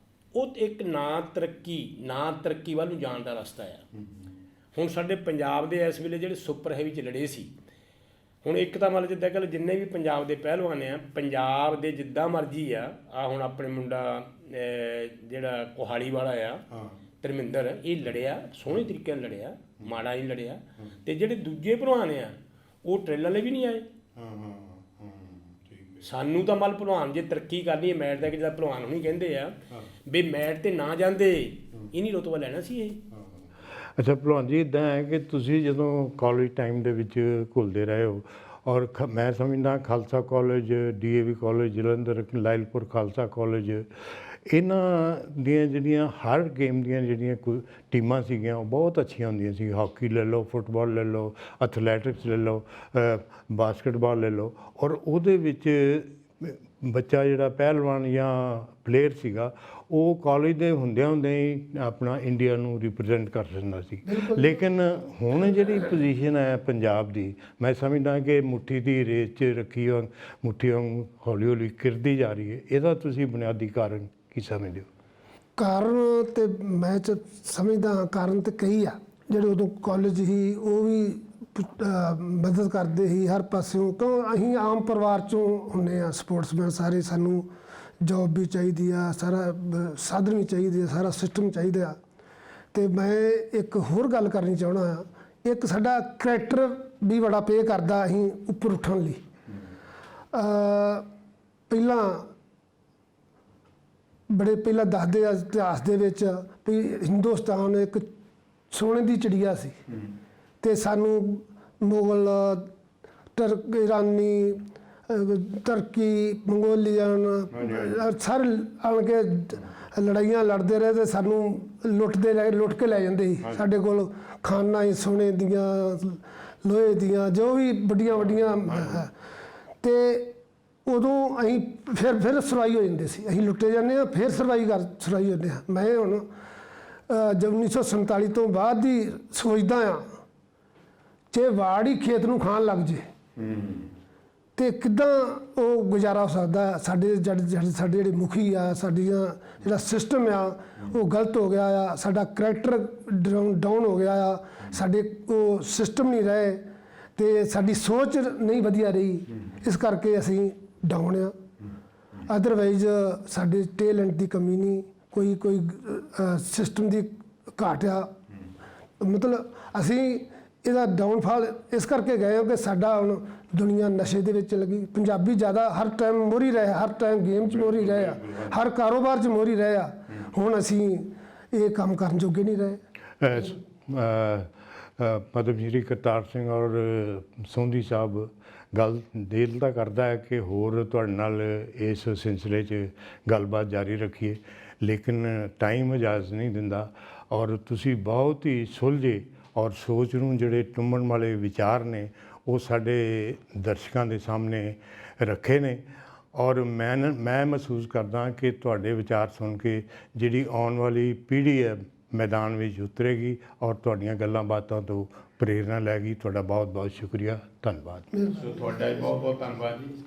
ਉਹ ਇੱਕ ਨਾ ਤਰੱਕੀ ਵੱਲ ਨੂੰ ਜਾਣ ਦਾ ਰਸਤਾ ਆ। ਹੁਣ ਸਾਡੇ ਪੰਜਾਬ ਦੇ ਇਸ ਵੇਲੇ ਜਿਹੜੇ ਸੁਪਰ ਹੈਵੀ 'ਚ ਲੜੇ ਸੀ, ਹੁਣ ਇੱਕ ਤਾਂ ਮਤਲਬ ਜਿੱਦਾਂ ਕਿ ਜਿੰਨੇ ਵੀ ਪੰਜਾਬ ਦੇ ਪਹਿਲਵਾਨ ਆ, ਪੰਜਾਬ ਦੇ ਜਿੱਦਾਂ ਮਰਜ਼ੀ ਆ ਹੁਣ ਆਪਣੇ ਮੁੰਡਾ ਜਿਹੜਾ ਕੋਹਾਲੀ ਵਾਲਾ ਆ ਧਰਮਿੰਦਰ, ਇਹ ਲੜਿਆ ਸੋਹਣੇ ਤਰੀਕੇ ਨਾਲ ਲੜਿਆ, ਮਾੜਾ ਨਹੀਂ ਲੜਿਆ। ਅਤੇ ਜਿਹੜੇ ਦੂਜੇ ਭਲਵਾਨ ਆ ਉਹ ਟ੍ਰੇਲਾਂ ਲਈ ਵੀ ਨਹੀਂ ਆਏ। ਸਾਨੂੰ ਤਾਂ ਮਤਲਬ ਭਲਵਾਨ ਜੇ ਤਰੱਕੀ ਕਰਨੀ ਹੈ ਮੈਟ ਦਾ, ਕਿ ਜਿਹੜਾ ਭਲਵਾਨ ਹੁਣੀ ਕਹਿੰਦੇ ਆ ਵੀ ਮੈਟ 'ਤੇ ਨਾ ਜਾਂਦੇ ਇਹਨੀ ਰੁਤਬਾ ਲੈਣਾ ਸੀ ਇਹ। ਅੱਛਾ ਭਲਵਾਨ ਜੀ, ਇੱਦਾਂ ਹੈ ਕਿ ਤੁਸੀਂ ਜਦੋਂ ਕਾਲਜ ਟਾਈਮ ਦੇ ਵਿੱਚ ਘੁਲਦੇ ਰਹੇ ਹੋ, ਔਰ ਮੈਂ ਸਮਝਦਾ Khalsa college, DAV college Jalandhar, Lyallpur Khalsa college, ਇਹਨਾਂ ਦੀਆਂ ਜਿਹੜੀਆਂ ਹਰ ਗੇਮ ਦੀਆਂ ਜਿਹੜੀਆਂ ਕੋਈ ਟੀਮਾਂ ਸੀਗੀਆਂ ਉਹ ਬਹੁਤ ਅੱਛੀਆਂ ਹੁੰਦੀਆਂ ਸੀ। ਹਾਕੀ ਲੈ ਲਓ, ਫੁੱਟਬਾਲ ਲੈ ਲਓ, ਐਥਲੈਟਿਕਸ ਲੈ ਲਓ, ਬਾਸਕਟਬਾਲ ਲੈ ਲਓ, ਔਰ ਉਹਦੇ ਵਿੱਚ ਬੱਚਾ ਜਿਹੜਾ ਪਹਿਲਵਾਨ ਜਾਂ ਪਲੇਅਰ ਸੀਗਾ ਉਹ ਕਾਲਜ ਦੇ ਹੁੰਦਿਆਂ ਹੀ ਆਪਣਾ ਇੰਡੀਆ ਨੂੰ ਰਿਪਰੈਜ਼ੈਂਟ ਕਰ ਸਕਦਾ ਸੀ। ਲੇਕਿਨ ਹੁਣ ਜਿਹੜੀ ਪੋਜੀਸ਼ਨ ਹੈ ਪੰਜਾਬ ਦੀ, ਮੈਂ ਸਮਝਦਾ ਕਿ ਮੁੱਠੀ ਦੀ ਰੇਸ 'ਚ ਰੱਖੀ ਮੁੱਠੀ ਹੌਲੀ ਹੌਲੀ ਕਿਰਦੀ ਜਾ ਰਹੀ ਹੈ। ਇਹਦਾ ਤੁਸੀਂ ਬੁਨਿਆਦੀ ਕਾਰਨ ਕੀ ਸਮਝਦੇ ਹੋ? ਕਾਰਨ ਤੇ ਮੈਂ ਸਮਝਦਾ ਹਾਂ ਕਾਰਨ ਤੇ ਕਈ ਆ। ਜਿਹੜੇ ਉਦੋਂ ਕਾਲਜ ਹੀ ਉਹ ਵੀ ਮਦਦ ਕਰਦੇ ਸੀ ਹਰ ਪਾਸਿਓਂ, ਕਿਉਂ ਅਸੀਂ ਆਮ ਪਰਿਵਾਰ 'ਚੋਂ ਹੁੰਦੇ ਹਾਂ, ਸਪੋਰਟਸਮੈਨ ਸਾਰੇ। ਸਾਨੂੰ ਜੋਬ ਵੀ ਚਾਹੀਦੀ ਆ, ਸਾਰਾ ਸਾਧਨ ਵੀ ਚਾਹੀਦੇ ਆ, ਸਾਰਾ ਸਿਸਟਮ ਚਾਹੀਦਾ ਆ। ਅਤੇ ਮੈਂ ਇੱਕ ਹੋਰ ਗੱਲ ਕਰਨੀ ਚਾਹੁੰਦਾ ਹਾਂ, ਇੱਕ ਸਾਡਾ ਕਰੈਕਟਰ ਵੀ ਬੜਾ ਪੇ ਕਰਦਾ ਅਸੀਂ ਉੱਪਰ ਉੱਠਣ ਲਈ। ਪਹਿਲਾਂ ਦੱਸਦੇ ਆ ਇਤਿਹਾਸ ਦੇ ਵਿੱਚ ਵੀ ਹਿੰਦੁਸਤਾਨ ਇੱਕ ਸੋਨੇ ਦੀ ਚਿੜੀਆ ਸੀ, ਅਤੇ ਸਾਨੂੰ ਮੁਗਲ, ਇਰਾਨੀ, ਤੁਰਕੀ, ਮੰਗੋਲੀਅਨ ਸਾਰੇ ਆਣ ਕੇ ਲੜਾਈਆਂ ਲੜਦੇ ਰਹੇ, ਅਤੇ ਸਾਨੂੰ ਲੁੱਟ ਕੇ ਲੈ ਜਾਂਦੇ ਸੀ। ਸਾਡੇ ਕੋਲ ਖਾਨਾਂ ਸੀ ਸੋਨੇ ਦੀਆਂ, ਲੋਹੇ ਦੀਆਂ, ਜੋ ਵੀ ਵੱਡੀਆਂ ਵੱਡੀਆਂ। ਅਤੇ ਉਦੋਂ ਅਸੀਂ ਫਿਰ ਸਰਵਾਈ ਹੋ ਜਾਂਦੇ ਸੀ। ਅਸੀਂ ਲੁੱਟੇ ਜਾਂਦੇ ਹਾਂ, ਫਿਰ ਸਰਵਾਈ ਹੁੰਦੇ ਹਾਂ। ਮੈਂ ਹੁਣ ਜਦ 1947 ਤੋਂ ਬਾਅਦ ਦੀ ਸੋਚਦਾ ਹਾਂ, ਜੇ ਵਾੜ ਹੀ ਖੇਤ ਨੂੰ ਖਾਣ ਲੱਗ ਜੇ ਤੇ ਕਿੱਦਾਂ ਉਹ ਗੁਜ਼ਾਰਾ ਹੋ ਸਕਦਾ। ਸਾਡੇ ਜਿਹੜੇ ਮੁਖੀ ਆ, ਸਾਡੀਆਂ ਜਿਹੜਾ ਸਿਸਟਮ ਆ ਉਹ ਗਲਤ ਹੋ ਗਿਆ ਆ, ਸਾਡਾ ਕਰੈਕਟਰ ਡਾਊਨ ਹੋ ਗਿਆ ਆ, ਸਾਡੇ ਉਹ ਸਿਸਟਮ ਨਹੀਂ ਰਹੇ, ਅਤੇ ਸਾਡੀ ਸੋਚ ਨਹੀਂ ਵਧੀਆ ਰਹੀ, ਇਸ ਕਰਕੇ ਅਸੀਂ ਡਾਊਨ ਆ। ਅਦਰਵਾਈਜ਼ ਸਾਡੇ ਟੈਲੈਂਟ ਦੀ ਕਮੀ ਨਹੀਂ, ਕੋਈ ਸਿਸਟਮ ਦੀ ਘਾਟ ਆ। ਮਤਲਬ ਅਸੀਂ ਇਹਦਾ ਡਾਊਨਫਾਲ ਇਸ ਕਰਕੇ ਗਏ ਹਾਂ ਕਿ ਸਾਡਾ ਹੁਣ ਦੁਨੀਆ ਨਸ਼ੇ ਦੇ ਵਿੱਚ ਲੱਗੀ। ਪੰਜਾਬੀ ਜ਼ਿਆਦਾ ਹਰ ਟਾਈਮ ਮੋਹਰੀ ਰਹੇ, ਹਰ ਟਾਈਮ ਗੇਮ 'ਚ ਮੋਹਰੀ ਰਹੇ ਆ, ਹਰ ਕਾਰੋਬਾਰ 'ਚ ਮੋਹਰੀ ਰਹੇ ਆ। ਹੁਣ ਅਸੀਂ ਇਹ ਕੰਮ ਕਰਨ ਜੋਗੇ ਨਹੀਂ ਰਹੇ। ਮਤਲਬ ਸ਼੍ਰੀ ਕਰਤਾਰ ਸਿੰਘ ਔਰ ਸੋਂਧੀ ਸਾਹਿਬ ਗੱਲ ਦਿਲ ਤਾਂ ਕਰਦਾ ਹੈ ਕਿ ਹੋਰ ਤੁਹਾਡੇ ਨਾਲ ਇਸ ਸਿਲਸਿਲੇ 'ਚ ਗੱਲਬਾਤ ਜਾਰੀ ਰੱਖੀਏ, ਲੇਕਿਨ ਟਾਈਮ ਇਜਾਜ਼ਤ ਨਹੀਂ ਦਿੰਦਾ। ਔਰ ਤੁਸੀਂ ਬਹੁਤ ਹੀ ਸੁਲਝੇ ਔਰ ਸੋਚ ਨੂੰ ਜਿਹੜੇ ਟੁੰਬਣ ਵਾਲੇ ਵਿਚਾਰ ਨੇ ਉਹ ਸਾਡੇ ਦਰਸ਼ਕਾਂ ਦੇ ਸਾਹਮਣੇ ਰੱਖੇ ਨੇ। ਔਰ ਮੈਂ ਮਹਿਸੂਸ ਕਰਦਾ ਕਿ ਤੁਹਾਡੇ ਵਿਚਾਰ ਸੁਣ ਕੇ ਜਿਹੜੀ ਆਉਣ ਵਾਲੀ ਪੀੜ੍ਹੀ ਹੈ ਮੈਦਾਨ ਵਿੱਚ ਉਤਰੇਗੀ ਔਰ ਤੁਹਾਡੀਆਂ ਗੱਲਾਂ ਬਾਤਾਂ ਤੋਂ ਪ੍ਰੇਰਨਾ ਲੈਗੀ। ਤੁਹਾਡਾ ਬਹੁਤ ਬਹੁਤ ਸ਼ੁਕਰੀਆ, ਧੰਨਵਾਦ। ਤੁਹਾਡਾ ਬਹੁਤ ਬਹੁਤ ਧੰਨਵਾਦ ਜੀ।